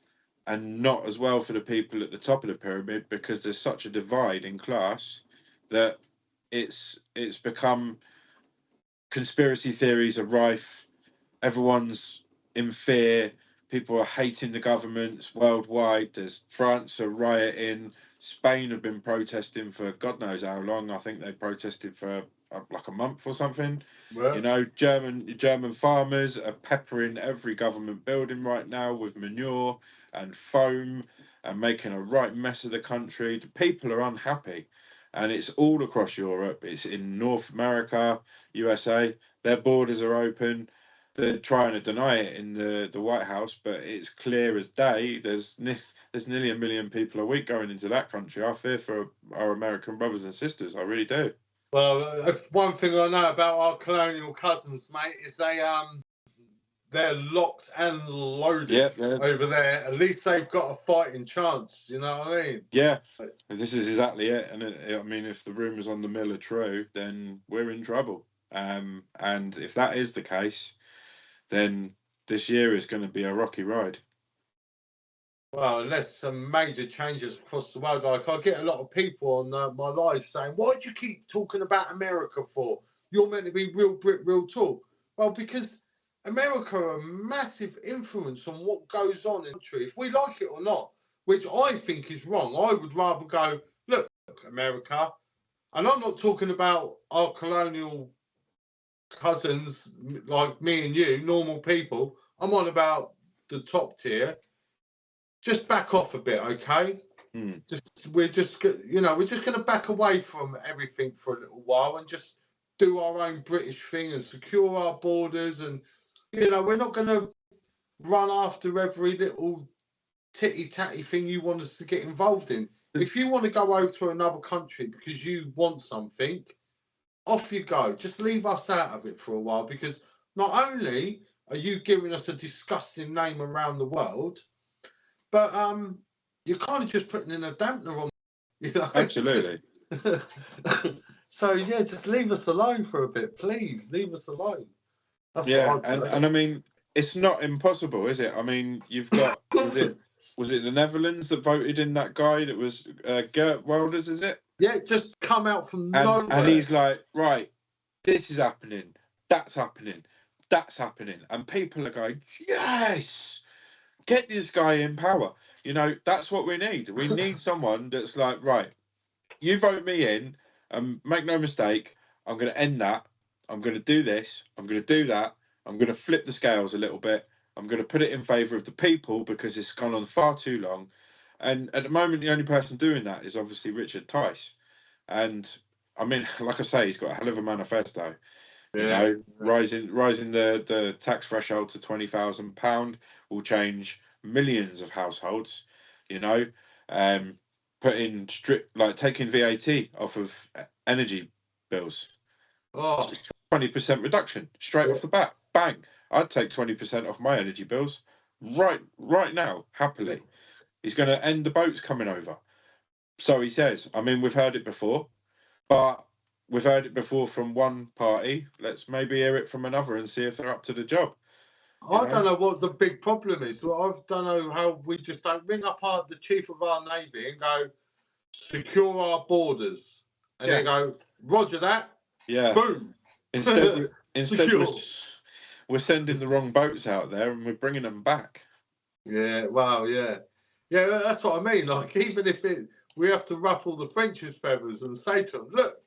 and not as well for the people at the top of the pyramid, because there's such a divide in class that it's become, conspiracy theories are rife. Everyone's in fear. People are hating the governments worldwide. There's France are rioting. Spain have been protesting for God knows how long. I think they protested for like a month or something. Well, You know, German farmers are peppering every government building right now with manure and foam and making a right mess of the country. The people are unhappy, and it's all across Europe. It's in North America, USA. Their borders are open. They're trying to deny it in the White House, but it's clear as day. There's nearly 1 million people a week going into that country. I fear for our American brothers and sisters. I really do. well, one thing I know about our colonial cousins, mate, is they're locked and loaded over there. At least they've got a fighting chance. You know what I mean? Yeah, this is exactly it. And I mean, if the rumours on the mill are true, then we're in trouble. And if that is the case, then this year is going to be a rocky ride. Well, unless some major changes across the world. Like, I get a lot of people on my live saying, why do you keep talking about America for? You're meant to be real Brit, real talk. Well, because America are a massive influence on what goes on in the country, if we like it or not, which I think is wrong. I would rather go, look, America, and I'm not talking about our colonial cousins like me and you, normal people. I'm on about the top tier. Just back off a bit, okay? We're just going to back away from everything for a little while and just do our own British thing and secure our borders. And we're not going to run after every little titty tatty thing you want us to get involved in. If you want to go over to another country because you want something, off you go. Just leave us out of it for a while, because not only are you giving us a disgusting name around the world, but you're kind of just putting in a dampener on, Absolutely. So yeah, just leave us alone for a bit, please. Leave us alone. That's Yeah, what I'd say. and I mean, it's not impossible, is it? I mean, you've got was it the Netherlands that voted in that guy that was Geert Wilders, is it? Yeah, just come out from nowhere. And he's like, right, this is happening, that's happening, and people are going, yes, get this guy in power. That's what we need. We need someone that's like, right, you vote me in, and make no mistake, I'm going to end that. I'm going to do this. I'm going to do that. I'm going to flip the scales a little bit. I'm going to put it in favour of the people because it's gone on far too long. And at the moment, the only person doing that is obviously Richard Tice. And I mean, like I say, he's got a hell of a manifesto. Rising the tax threshold to £20,000 will change millions of households. Putting strict, like taking VAT off of energy bills. 20% reduction straight off the bat. Bang! I'd take 20% off my energy bills right now, happily. He's going to end the boats coming over. So he says. I mean, we've heard it before, but we've heard it before from one party. Let's maybe hear it from another and see if they're up to the job. I don't know what the big problem is. I don't know how we just don't ring up the chief of our navy and go, secure our borders, and they go, Roger that. Yeah. Boom. Instead we're sending the wrong boats out there and we're bringing them back. Yeah. Wow. Yeah. Yeah, that's what I mean. Like, even if we have to ruffle the French's feathers and say to them, look,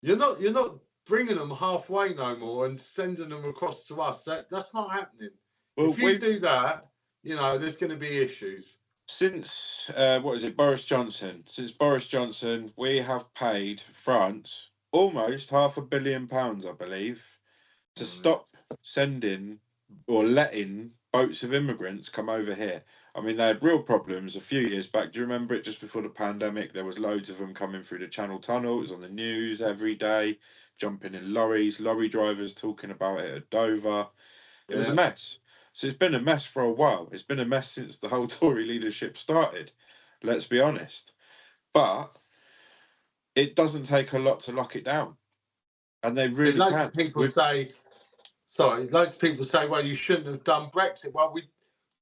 you're not bringing them halfway no more and sending them across to us. That's not happening. Well, if you do that, there's going to be issues. Since Boris Johnson? Since Boris Johnson, we have paid France almost £500 million, I believe, to stop sending or letting boats of immigrants come over here. I mean, they had real problems a few years back. Do you remember it? Just before the pandemic, there was loads of them coming through the Channel Tunnel. It was on the news every day, jumping in lorries, lorry drivers talking about it at Dover. It was a mess. So it's been a mess for a while. It's been a mess since the whole Tory leadership started. Let's be honest. But it doesn't take a lot to lock it down. And they really loads can. of people say, well, you shouldn't have done Brexit. Well,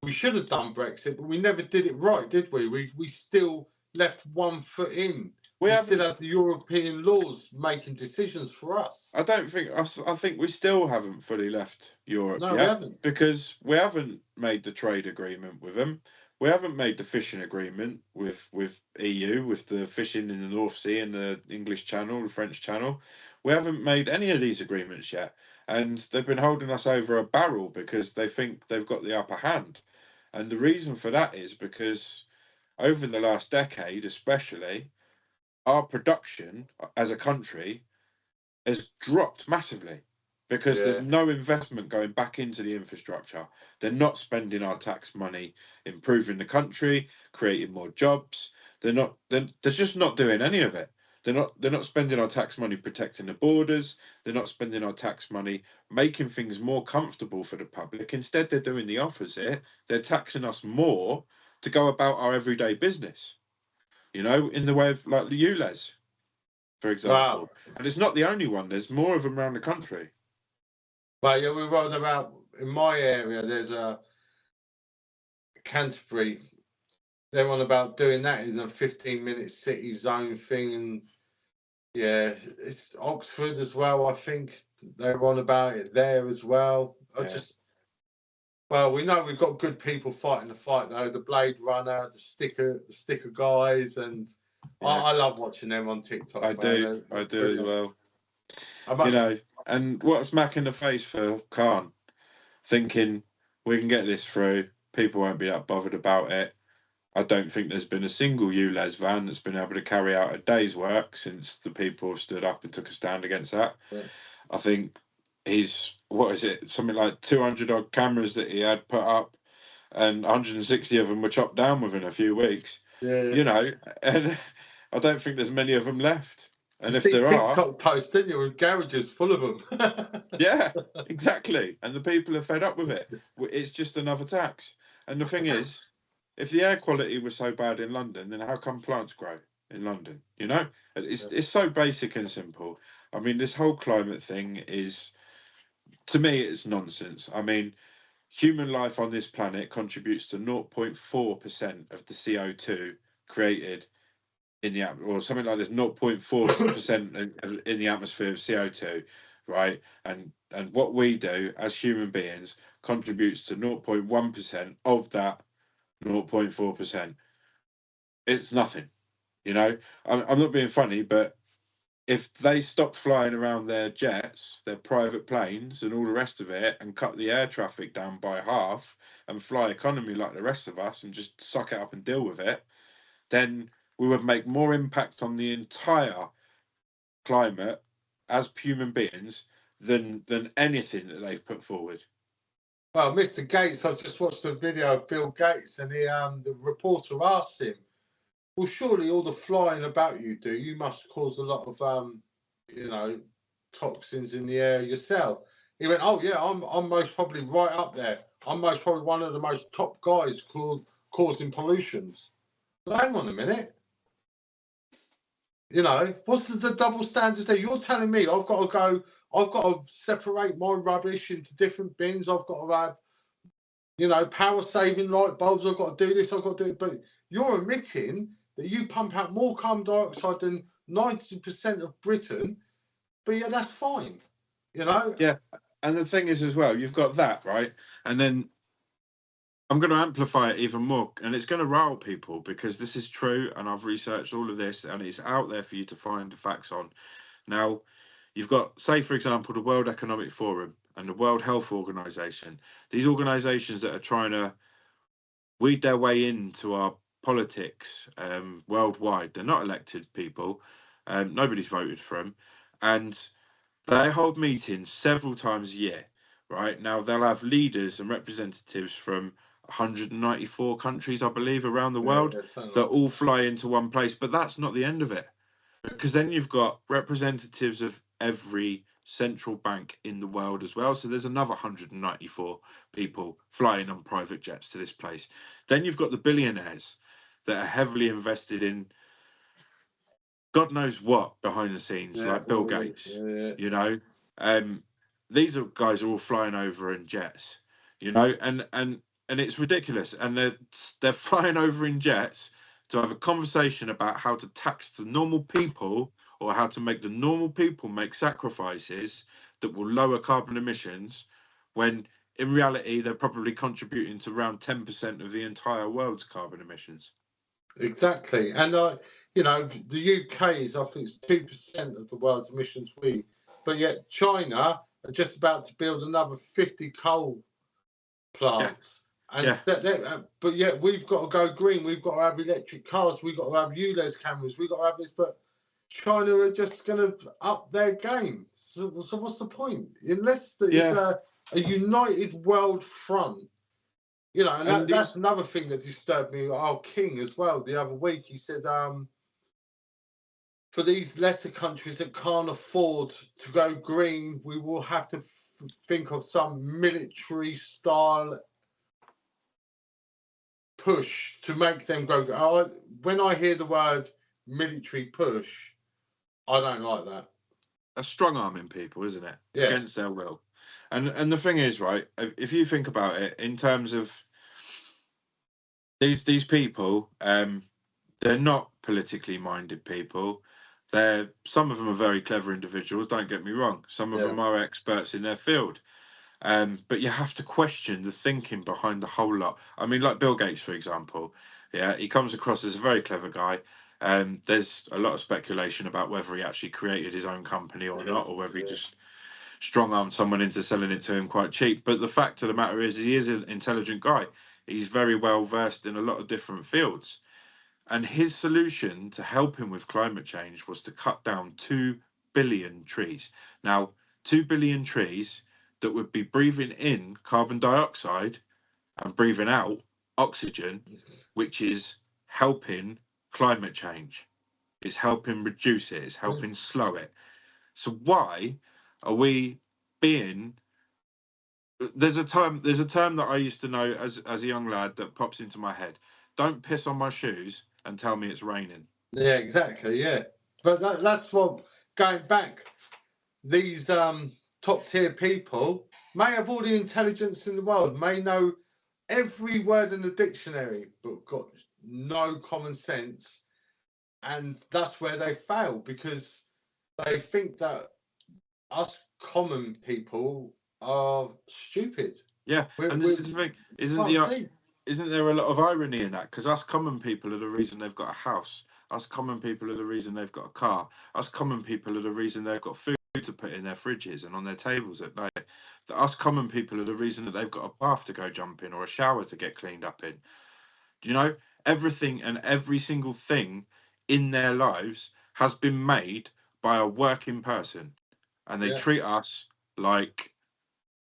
we should have done Brexit, but we never did it right, did we? We still left one foot in. We still have the European laws making decisions for us. I think we still haven't fully left Europe yet. We haven't. Because we haven't made the trade agreement with them. We haven't made the fishing agreement with EU, with the fishing in the North Sea and the English Channel, the French Channel. We haven't made any of these agreements yet. And they've been holding us over a barrel because they think they've got the upper hand. And the reason for that is because over the last decade, especially, our production as a country has dropped massively because there's no investment going back into the infrastructure. They're not spending our tax money improving the country, creating more jobs. They're just not doing any of it. They're not spending our tax money protecting the borders. They're not spending our tax money making things more comfortable for the public. Instead, they're doing the opposite. They're taxing us more to go about our everyday business. In the way of like the ULEZ, for example. Wow. And it's not the only one. There's more of them around the country. Well, yeah, we rolled about in my area. There's a Canterbury. They're on about doing that in a 15-minute city zone thing, and it's Oxford as well. I think they're on about it there as well. We know we've got good people fighting the fight though. The Blade Runner, the sticker guys, and I love watching them on TikTok. I do as well. And what a smack in the face for Khan, thinking we can get this through. People won't be that bothered about it. I don't think there's been a single ULEZ van that's been able to carry out a day's work since the people have stood up and took a stand against that. Yeah. I think he's, something like 200 odd cameras that he had put up, and 160 of them were chopped down within a few weeks. Yeah. And I don't think there's many of them left. And if there are, TikTok posts, didn't you, with garages full of them? Yeah, exactly. And the people are fed up with it. It's just another tax. And the thing is, if the air quality was so bad in London, then how come plants grow in London? It's so basic and simple. I mean, this whole climate thing is, to me, it's nonsense. I mean, human life on this planet contributes to 0.4% of the CO2 created in the or something like this, 0.4% in the atmosphere of CO2, right? And what we do as human beings contributes to 0.1% of that 0.4%. It's nothing, I'm not being funny, but if they stopped flying around their jets, their private planes and all the rest of it, and cut the air traffic down by half and fly economy like the rest of us and just suck it up and deal with it, then we would make more impact on the entire climate as human beings than anything that they've put forward. Well, Mr. Gates, I've just watched a video of Bill Gates, and the reporter asked him, well, surely all the flying about you must cause a lot of, toxins in the air yourself. He went, oh, yeah, I'm most probably right up there. I'm most probably one of the most top guys causing pollutions. But hang on a minute. What's the double standards there? You're telling me I've got to separate my rubbish into different bins. I've got to have, power saving light bulbs. I've got to do this. I've got to do it. But you're admitting that you pump out more carbon dioxide than 90% of Britain. But yeah, that's fine. Yeah. And the thing is as well, you've got that, right? And then I'm going to amplify it even more, and it's going to rile people because this is true, and I've researched all of this, and it's out there for you to find the facts on. Now, you've got, say, for example, the World Economic Forum and the World Health Organization. These organizations that are trying to weed their way into our politics worldwide. They're not elected people. Nobody's voted for them, and they hold meetings several times a year. Right now, they'll have leaders and representatives from 194 countries, I believe, around the world that all fly into one place. But that's not the end of it, because then you've got representatives of every central bank in the world as well. So there's another 194 people flying on private jets to this place. Then you've got the billionaires that are heavily invested in God knows what behind the scenes, like Bill Gates. You know, these guys are all flying over in jets. You know, and it's ridiculous. And they're flying over in jets to have a conversation about how to tax the normal people, or how to make the normal people make sacrifices that will lower carbon emissions, when in reality they're probably contributing to around 10% of the entire world's carbon emissions. Exactly. And you know, the UK is, I think, it's 2% of the world's emissions, but yet China are just about to build another 50 coal plants. And but yet we've got to go green. We've got to have electric cars. We've got to have ULEZ cameras. We've got to have this. But China are just going to up their game. So what's the point? Unless it's a united world front. You know, and that's another thing that disturbed me. Our king as well the other week. He said, for these lesser countries that can't afford to go green, we will have to think of some military style push to make them go. When I hear the word military push, I don't like that. A strong arming people, isn't it? Yeah. Against their will. And the thing is, right, if you think about it in terms of these people, they're not politically minded people. Some of them are very clever individuals, don't get me wrong. Some of them are experts in their field. But you have to question the thinking behind the whole lot. I mean, like Bill Gates, for example. Yeah, he comes across as a very clever guy. There's a lot of speculation about whether he actually created his own company or not, or whether he just strong-armed someone into selling it to him quite cheap. But the fact of the matter is, he is an intelligent guy. He's very well versed in a lot of different fields. And his solution to help him with climate change was to cut down 2 billion trees. Now, 2 billion trees that would be breathing in carbon dioxide and breathing out oxygen, which is helping climate change. It's helping reduce it. It's helping slow it. So why are we being... There's a term that I used to know as a young lad that pops into my head. Don't piss on my shoes and tell me it's raining. Yeah, exactly. Yeah, but that's what, going back, these top tier people may have all the intelligence in the world, may know every word in the dictionary, but got no common sense, and that's where they fail, because they think that us common people are stupid. Yeah, and this is the thing, isn't there a lot of irony in that? Because us common people are the reason they've got a house. Us common people are the reason they've got a car. Us common people are the reason they've got food to put in their fridges and on their tables at night. Us common people are the reason that they've got a bath to go jump in or a shower to get cleaned up in. Do you know, everything and every single thing in their lives has been made by a working person, and they treat us like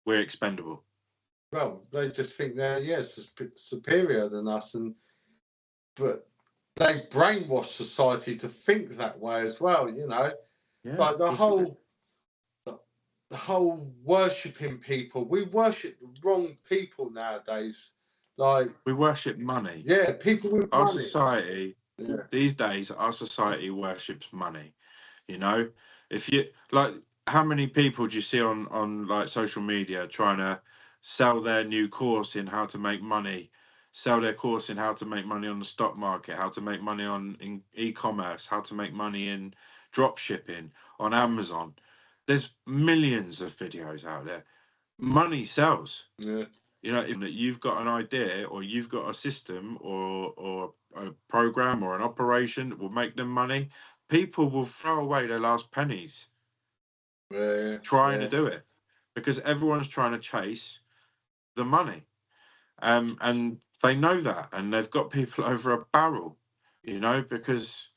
we're expendable. Well, they just think they're superior than us, but they brainwash society to think that way as well. You know, like the whole worshipping people. We worship the wrong people nowadays. Like, we worship money. Yeah, people with our money. Society these days, our society worships money. You know, if you like, how many people do you see on like social media trying to sell their new course in how to make money, sell their course in how to make money on the stock market, how to make money in e-commerce, how to make money in drop shipping on Amazon? There's millions of videos out there. Money sells. Yeah. You know, if you've got an idea or you've got a system or a program or an operation that will make them money, people will throw away their last pennies trying to do it, because everyone's trying to chase the money. And they know that, and they've got people over a barrel, you know, because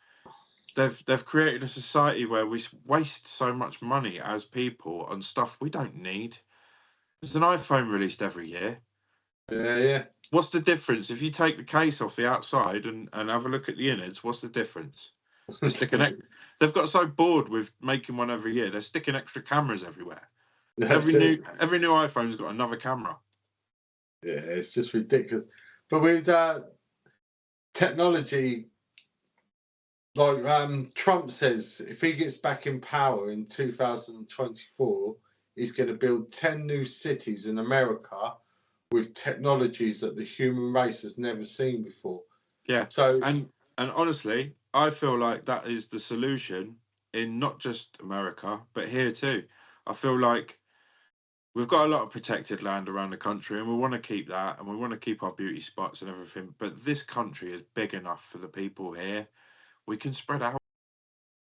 they've created a society where we waste so much money as people on stuff we don't need. There's an iPhone released every year. Yeah. What's the difference if you take the case off the outside and have a look at the innards? What's the difference? They're sticking they've got so bored with making one every year, they're sticking extra cameras everywhere. Every new iPhone's got another camera. Yeah, it's just ridiculous. But with technology, like Trump says, if he gets back in power in 2024, he's going to build 10 new cities in America with technologies that the human race has never seen before. Yeah. So and honestly, I feel like that is the solution in not just America, but here too. I feel like we've got a lot of protected land around the country, and we want to keep that, and we want to keep our beauty spots and everything. But this country is big enough for the people here. We can spread out,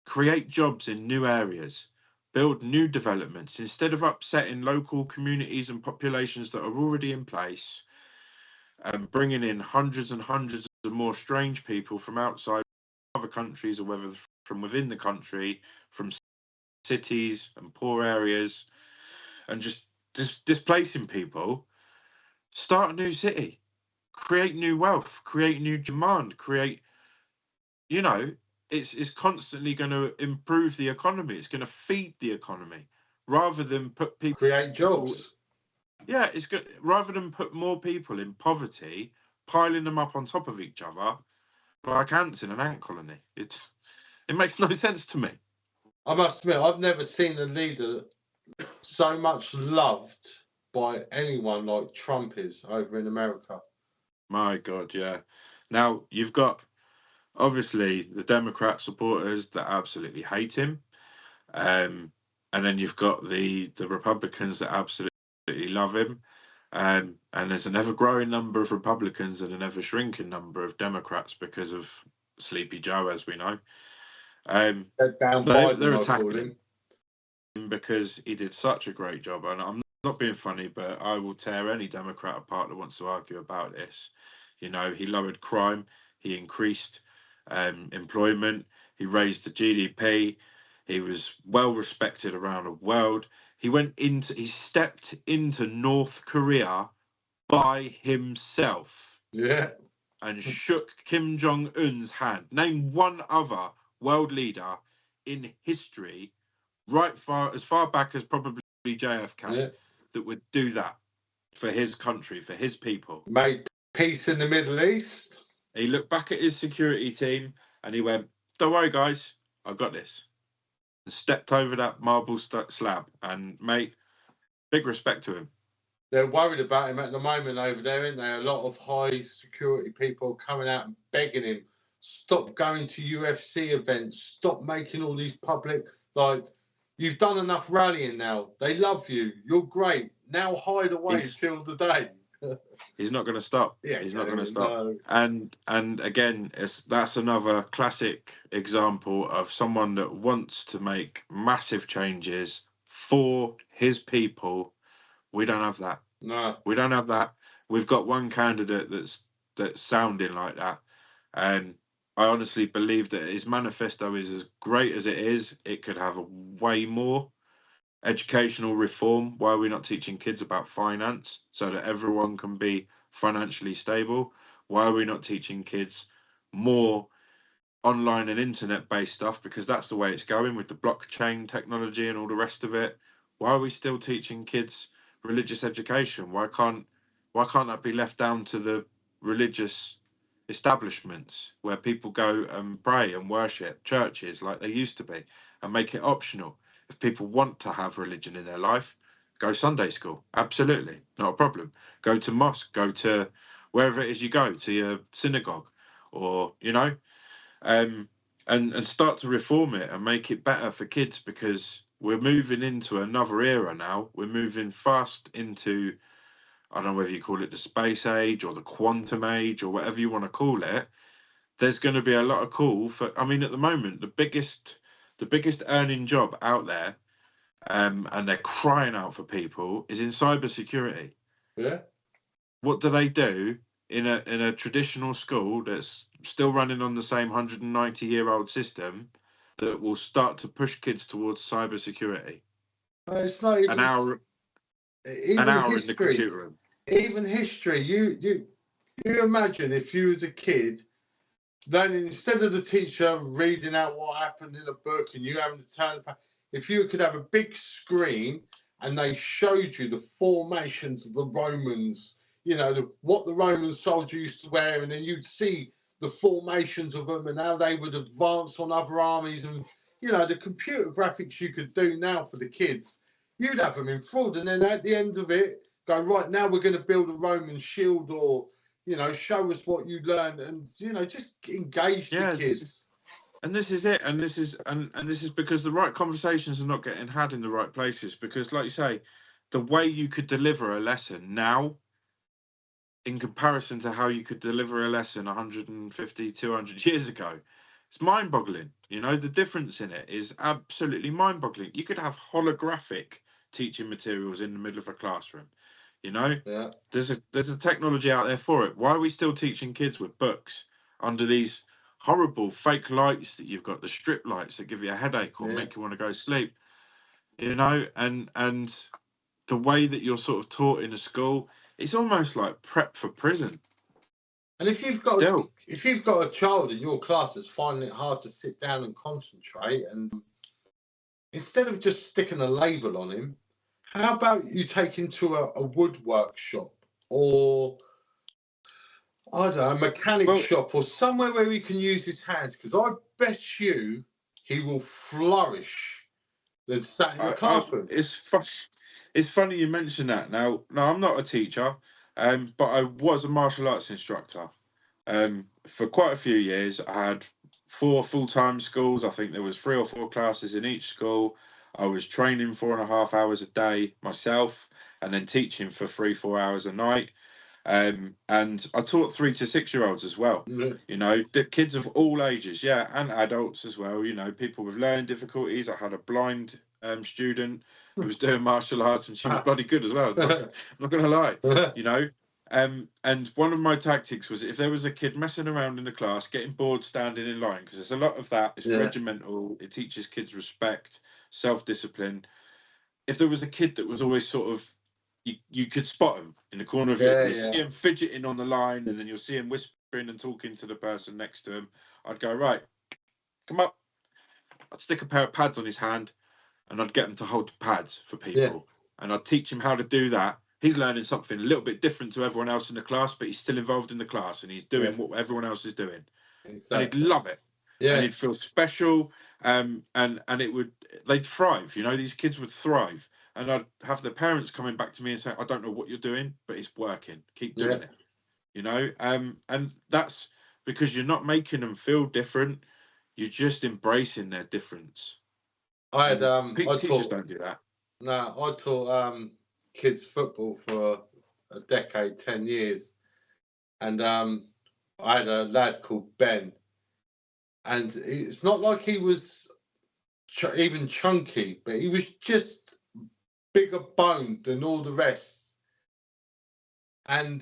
create jobs in new areas, build new developments instead of upsetting local communities and populations that are already in place, and bringing in hundreds and hundreds of more strange people from outside other countries, or whether from within the country, from cities and poor areas, and just displacing people. Start a new city, create new wealth, create new demand, create, you know, it's constantly going to improve the economy. It's going to feed the economy rather than put people, create jobs. Yeah, it's good. Rather than put more people in poverty, piling them up on top of each other like ants in an ant colony. It makes no sense to me. I must admit, I've never seen a leader so much loved by anyone like Trump is over in America. My God, yeah. Now you've got obviously the Democrat supporters that absolutely hate him, and then you've got the Republicans that absolutely love him, and there's an ever-growing number of Republicans and an ever-shrinking number of Democrats because of Sleepy Joe, as we know. Down They're Biden, I call attacking him. because he did such a great job, and I'm not being funny, but I will tear any Democrat apart that wants to argue about this. You know, he lowered crime, he increased employment, he raised the GDP, he was well respected around the world. He stepped into North Korea by himself. Yeah. And shook Kim Jong-un's hand. Name one other world leader in history, as far back as probably JFK, that would do that for his country, for his people. Made peace in the Middle East. He looked back at his security team and he went, "Don't worry, guys, I've got this." And stepped over that marble slab. And mate, big respect to him. They're worried about him at the moment over there, aren't they? A lot of high security people coming out and begging him, stop going to UFC events, stop making all these public, like, you've done enough rallying now. They love you. You're great. Now hide away till the day. He's not going to stop. Yeah, he's not going to stop. No. And again, that's another classic example of someone that wants to make massive changes for his people. We don't have that. No. We don't have that. We've got one candidate that's sounding like that. And I honestly believe that his manifesto is as great as it is. It could have a way more. Educational reform. Why are we not teaching kids about finance so that everyone can be financially stable? Why are we not teaching kids more online and internet based stuff? Because that's the way it's going with the blockchain technology and all the rest of it. Why are we still teaching kids religious education? Why can't that be left down to the religious establishments where people go and pray and worship, churches like they used to be, and make it optional? If people want to have religion in their life, go Sunday school. Absolutely, not a problem. Go to mosque, go to wherever it is you go, to your synagogue, or, you know, and start to reform it and make it better for kids, because we're moving into another era now. We're moving fast into I don't know whether you call it the space age or the quantum age or whatever you want to call it, there's going to be a lot of call for. I mean, at the moment, the biggest earning job out there, and they're crying out for people, is in cybersecurity. Yeah. What do they do in a traditional school that's still running on the same 190-year-old system that will start to push kids towards cybersecurity? It's not An even hour even in the history. computer room. Even history. You imagine if you was a kid, then instead of the teacher reading out what happened in a book and you having to turn, if you could have a big screen and they showed you the formations of the Romans, you know, what the Roman soldier used to wear, and then you'd see the formations of them and how they would advance on other armies, and you know the computer graphics you could do now for the kids, you'd have them enthralled, and then at the end of it, go right now we're going to build a Roman shield, or you know, show us what you learned, and you know, just engage the kids. And this is it, and this is because the right conversations are not getting had in the right places. Because, like you say, the way you could deliver a lesson now, in comparison to how you could deliver a lesson 150, 200 years ago, it's mind-boggling. You know, the difference in it is absolutely mind-boggling. You could have holographic teaching materials in the middle of a classroom. You know, Yeah. there's a technology out there for it. Why are we still teaching kids with books under these horrible fake lights that you've got, the strip lights that give you a headache or make you want to go sleep? You know, and the way that you're sort of taught in a school, it's almost like prep for prison. And if you've got a child in your class that's finding it hard to sit down and concentrate, and instead of just sticking a label on him, how about you take him to a woodwork shop, or I don't know, a mechanic shop, or somewhere where he can use his hands? Because I bet you he will flourish than sat in the classroom. It's funny you mention that. Now, no, I'm not a teacher, but I was a martial arts instructor. For quite a few years, I had 4 full-time schools. I think there was 3 or 4 classes in each school. I was training 4.5 hours a day myself, and then teaching for 3-4 hours a night. And I taught 3 to 6-year-olds as well. You know, the kids of all ages, yeah, and adults as well. You know, people with learning difficulties. I had a blind student who was doing martial arts, and she was bloody good as well. I'm not gonna lie, you know. And one of my tactics was, if there was a kid messing around in the class, getting bored standing in line, because there's a lot of that. It's regimental. It teaches kids respect, self-discipline. If there was a kid that was always sort of, you could spot him in the corner of your, you see him fidgeting on the line, and then you'll see him whispering and talking to the person next to him. I'd go, right, come up. I'd stick a pair of pads on his hand, and I'd get him to hold the pads for people, and I'd teach him how to do that. He's learning something a little bit different to everyone else in the class, but he's still involved in the class, and he's doing what everyone else is doing. Exactly. And he'd love it. And he'd feel special. And they'd thrive. You know, these kids would thrive. And I'd have the parents coming back to me and say, I don't know what you're doing, but it's working. Keep doing it. You know, and that's because you're not making them feel different. You're just embracing their difference. Teachers don't do that. No, I taught kids football for a decade, 10 years. And I had a lad called Ben. And it's not like he was even chunky, but he was just bigger boned than all the rest. And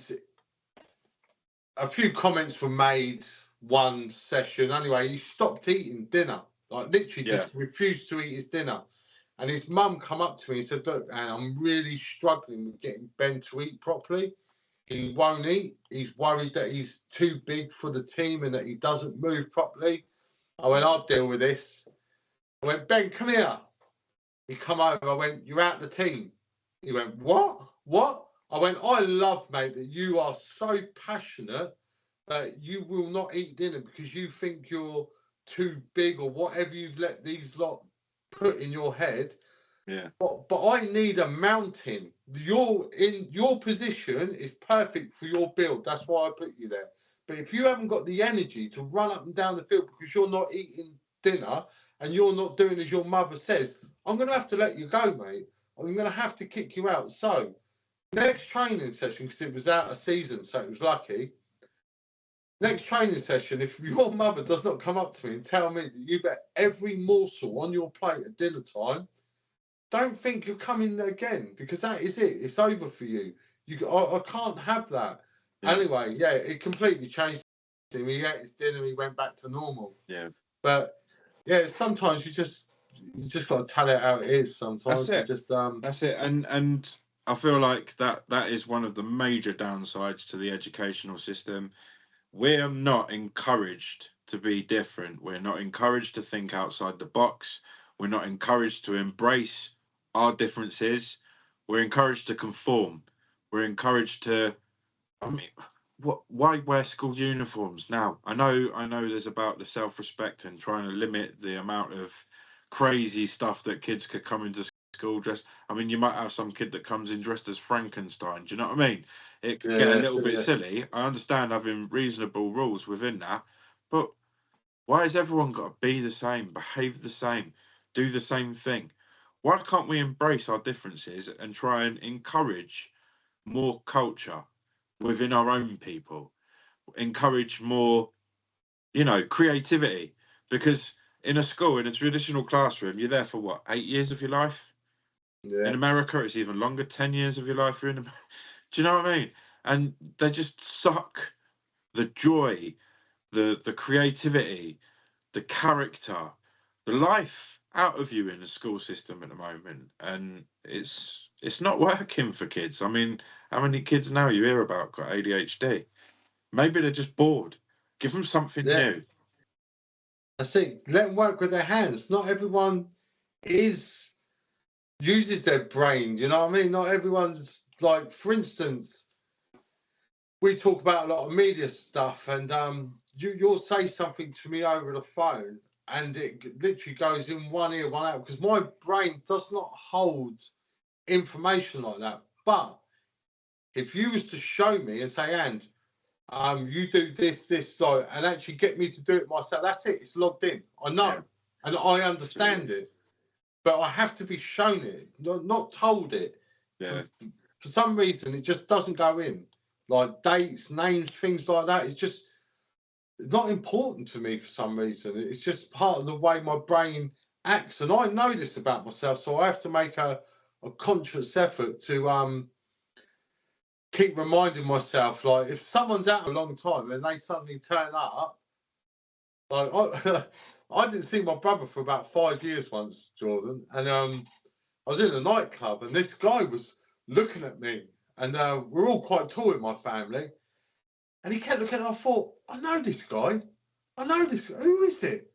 a few comments were made one session. Anyway, he stopped eating dinner, like literally just refused to eat his dinner. And his mum come up to me and said, look, Anne, I'm really struggling with getting Ben to eat properly. He won't eat. He's worried that he's too big for the team and that he doesn't move properly. I went, I'll deal with this. I went, Ben, come here. He come over. I went, you're out the team. He went, what? What? I went, I love, mate, that you are so passionate that you will not eat dinner because you think you're too big or whatever you've let these lot put in your head. Yeah. But I need a mountain. You're in your position is perfect for your build. That's why I put you there. But if you haven't got the energy to run up and down the field because you're not eating dinner and you're not doing as your mother says, I'm going to have to let you go, mate. I'm going to have to kick you out. So Next training session, because it was out of season, so it was lucky. Next training session, if your mother does not come up to me and tell me that you bet every morsel on your plate at dinner time, don't think you're coming again, because that is it. It's over for you. I can't have that. Yeah. Anyway, yeah, it completely changed him. He ate his dinner, he went back to normal. Yeah. But yeah, sometimes you just got to tell it how it is. Sometimes that's it. Just that's it. And I feel like that is one of the major downsides to the educational system. We're not encouraged to be different. We're not encouraged to think outside the box. We're not encouraged to embrace our differences. We're encouraged to conform. We're encouraged to, I mean, why wear school uniforms now? I know there's about the self-respect and trying to limit the amount of crazy stuff that kids could come into school dressed. I mean, you might have some kid that comes in dressed as Frankenstein. Do you know what I mean? It could get a little bit silly. I understand having reasonable rules within that, but why has everyone got to be the same, behave the same, do the same thing? Why can't we embrace our differences and try and encourage more culture within our own people, encourage more, creativity? Because in a school, in a traditional classroom, you're there for what, 8 years of your life? Yeah. In America, it's even longer, 10 years of your life you're in. Do you know what I mean? And they just suck the joy, the creativity, the character, the life out of you in the school system at the moment. And it's not working for kids. I mean, how many kids now you hear about got ADHD? Maybe they're just bored. Give them something new. I think let them work with their hands. Not everyone uses their brain. You know what I mean? Not everyone's like, for instance, we talk about a lot of media stuff, and you'll say something to me over the phone, and it literally goes in one ear, one out, because my brain does not hold information like that. But if you was to show me and say, and you do this, like, and actually get me to do it myself, that's it. It's logged in. I know, and I understand it, but I have to be shown it, not told it. Yeah. For some reason, it just doesn't go in. Like dates, names, things like that. It's not important to me for some reason. It's just part of the way my brain acts, and I know this about myself, so I have to make a conscious effort to keep reminding myself. Like if someone's out a long time and they suddenly turn up, like I didn't see my brother for about 5 years once, Jordan, and I was in a nightclub and this guy was looking at me, and we're all quite tall in my family. And he kept looking, and I thought, I know this guy. I know this guy. Who is it?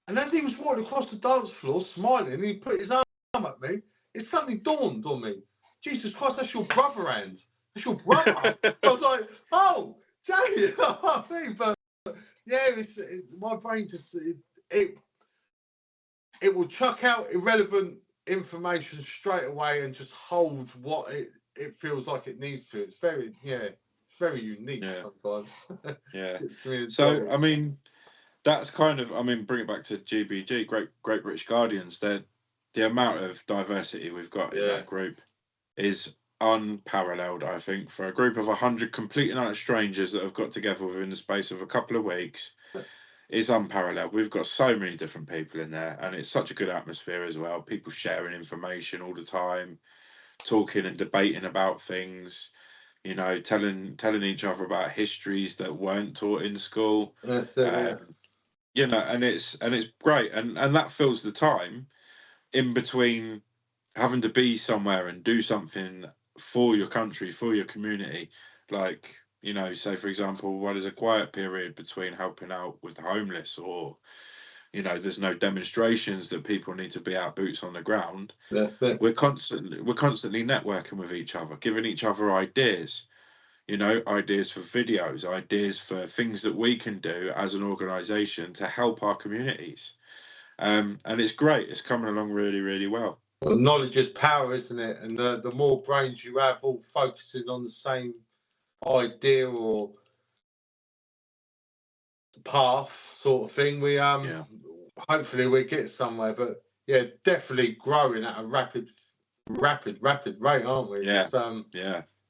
And as he was walking across the dance floor, smiling, and he put his arm at me, it suddenly dawned on me, Jesus Christ, that's your brother, Ange. That's your brother. So I was like, oh, Jay, you know what I mean? But yeah, my brain just, it will chuck out irrelevant information straight away and just hold what it feels like it needs to. It's very, very unique sometimes. Yeah. Really so, I mean, that's kind of, bring it back to GBG, Great British Guardians. The amount of diversity we've got in that group is unparalleled, I think, for a group of 100 complete and utter strangers that have got together within the space of a couple of weeks. Is unparalleled. We've got so many different people in there, and it's such a good atmosphere as well. People sharing information all the time, talking and debating about things, telling each other about histories that weren't taught in school. That's it, and it's great, and that fills the time in between having to be somewhere and do something for your country, for your community. Like, say for example, there's a quiet period between helping out with the homeless, or there's no demonstrations that people need to be out boots on the ground. That's it. We're constantly networking with each other, giving each other ideas, ideas for videos, ideas for things that we can do as an organization to help our communities. And it's great. It's coming along really, really well. Well, knowledge is power, isn't it? And the more brains you have all focusing on the same idea or path sort of thing, we hopefully we get somewhere. But definitely growing at a rapid rate, aren't we? Yeah. It's,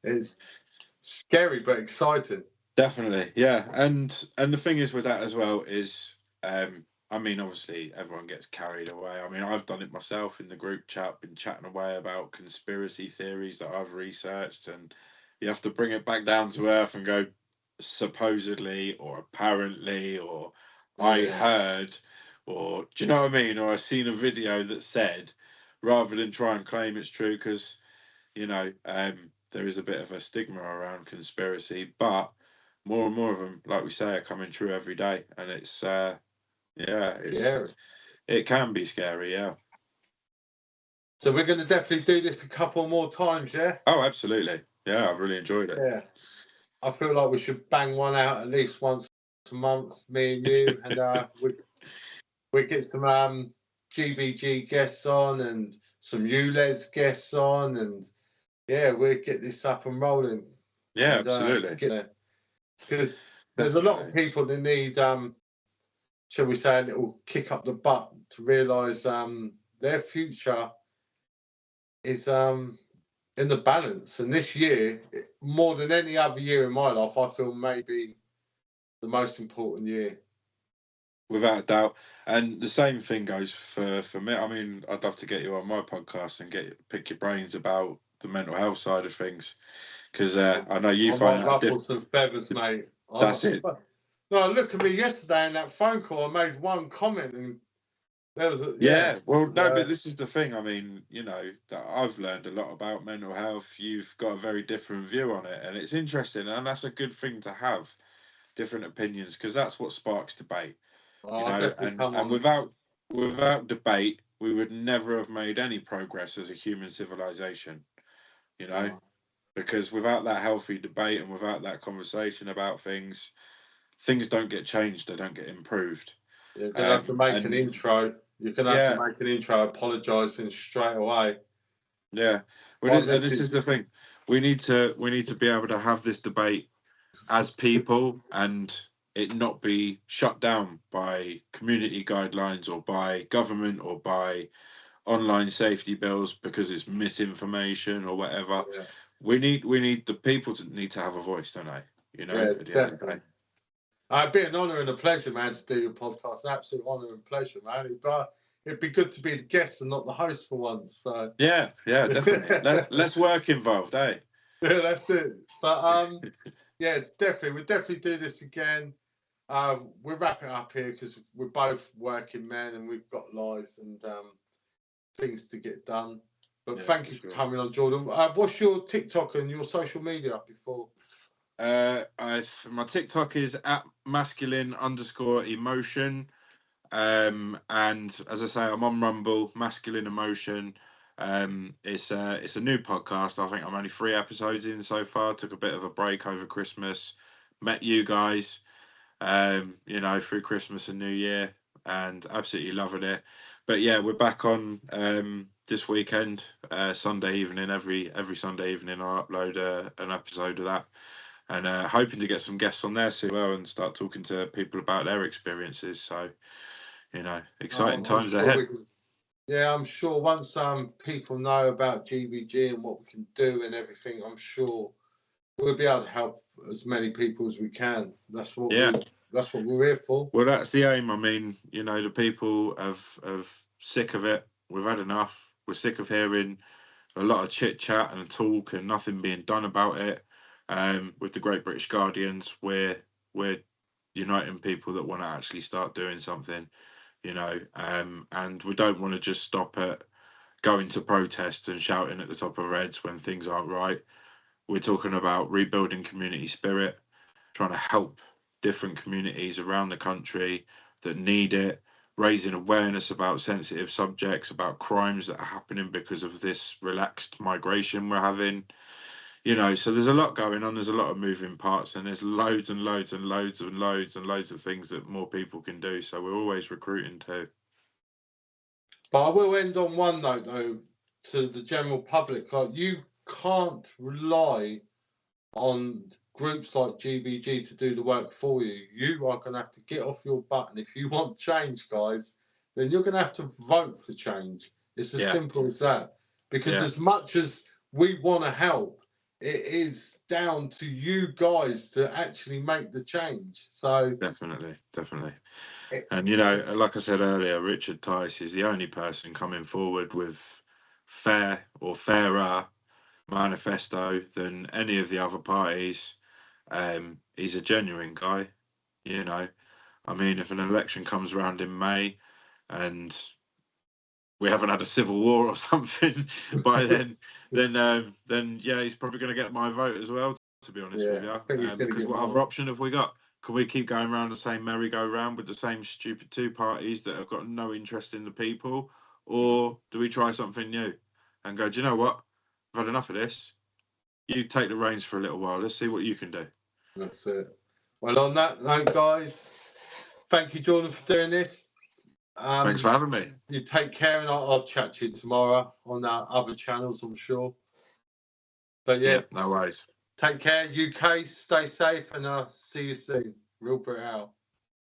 It's scary but exciting. Definitely, yeah. And the thing is with that as well is, I mean, obviously everyone gets carried away. I mean, I've done it myself in the group chat, been chatting away about conspiracy theories that I've researched, and you have to bring it back down to earth and go supposedly or apparently or I heard, or do you know what I mean? Or I seen a video that said, rather than try and claim it's true, because there is a bit of a stigma around conspiracy, but more and more of them, like we say, are coming true every day, and it's it can be scary, yeah. So we're going to definitely do this a couple more times, yeah. Oh, absolutely, yeah. I've really enjoyed it. Yeah, I feel like we should bang one out at least once a month, me and you, and we get some GBG guests on and some ULEZ guests on, and yeah, we'll get this up and rolling. Yeah, and, absolutely. Because there's a lot of people that need, shall we say, a little kick up the butt to realise their future is in the balance. And this year, more than any other year in my life, I feel maybe the most important year. Without a doubt. And the same thing goes for me. I mean, I'd love to get you on my podcast and pick your brains about the mental health side of things, because I know you find that ruffle some feathers, mate. That's it. No, look at me yesterday in that phone call. I made one comment and there was but this is the thing. I mean, I've learned a lot about mental health. You've got a very different view on it, and it's interesting, and that's a good thing to have different opinions, because that's what sparks debate. And without debate, we would never have made any progress as a human civilization. Because without that healthy debate and without that conversation about things don't get changed, they don't get improved. You're gonna have to make an intro. You're gonna have to make an intro apologising straight away. Yeah. This is the thing. We need to be able to have this debate as people, and it not be shut down by community guidelines or by government or by online safety bills because it's misinformation or whatever. Yeah. We need the people to need to have a voice, don't they? At the end of the day. It'd be an honour and a pleasure, man, to do your podcast. An absolute honour and pleasure, man. It'd be good to be the guest and not the host for once. So yeah, definitely. Less work involved, eh? Yeah, that's it. But yeah, definitely, we'll definitely do this again. We'll wrap it up here because we're both working men and we've got lives and things to get done. But thank you for coming on, Jordan. What's your TikTok and your social media before? My TikTok is at masculine_emotion. And as I say, I'm on Rumble, Masculine Emotion. It's a new podcast. I think I'm only 3 episodes in so far. Took a bit of a break over Christmas. Met you guys, through Christmas and New Year, and absolutely loving it. But yeah, we're back on this weekend, Sunday evening. Every Sunday evening, I upload an episode of that. And hoping to get some guests on there soon, and start talking to people about their experiences. So, exciting times ahead. I'm sure once people know about GBG and what we can do and everything, I'm sure we'll be able to help as many people as we can. That's what we're here for. Well, that's the aim. I mean, the people have sick of it. We've had enough. We're sick of hearing a lot of chit chat and talk and nothing being done about it. With the Great British Guardians, we're uniting people that want to actually start doing something, and we don't want to just stop at going to protests and shouting at the top of our heads when things aren't right. We're talking about rebuilding community spirit, trying to help different communities around the country that need it, raising awareness about sensitive subjects, about crimes that are happening because of this relaxed migration we're having. So there's a lot going on. There's a lot of moving parts, and there's loads and loads and loads and loads and loads of things that more people can do. So we're always recruiting too. But I will end on one note, though, to the general public. Like, you can't rely on groups like GBG to do the work for you. You are going to have to get off your butt. And if you want change, guys, then you're going to have to vote for change. It's as simple as that. Because as much as we want to help, it is down to you guys to actually make the change. So definitely. And you know, like I said earlier, Richard Tice is the only person coming forward with fair or fairer manifesto than any of the other parties. He's a genuine guy, you know. I mean, if an election comes around in May and we haven't had a civil war or something by then yeah, he's probably going to get my vote as well. To be honest with yeah, you, I think he's going to because get what more. other option have we got? Can we keep going around the same merry-go-round with the same stupid two parties that have got no interest in the people, or do we try something new and go? Do you know what? I've had enough of this. You take the reins for a little while. Let's see what you can do. That's it. Well, on that note, guys, thank you, Jordan, for doing this. Thanks for having me. You take care, and I'll chat to you tomorrow on our other channels, I'm sure. But yeah, no worries. Take care, UK. Stay safe, and I'll see you soon. Real Brit out.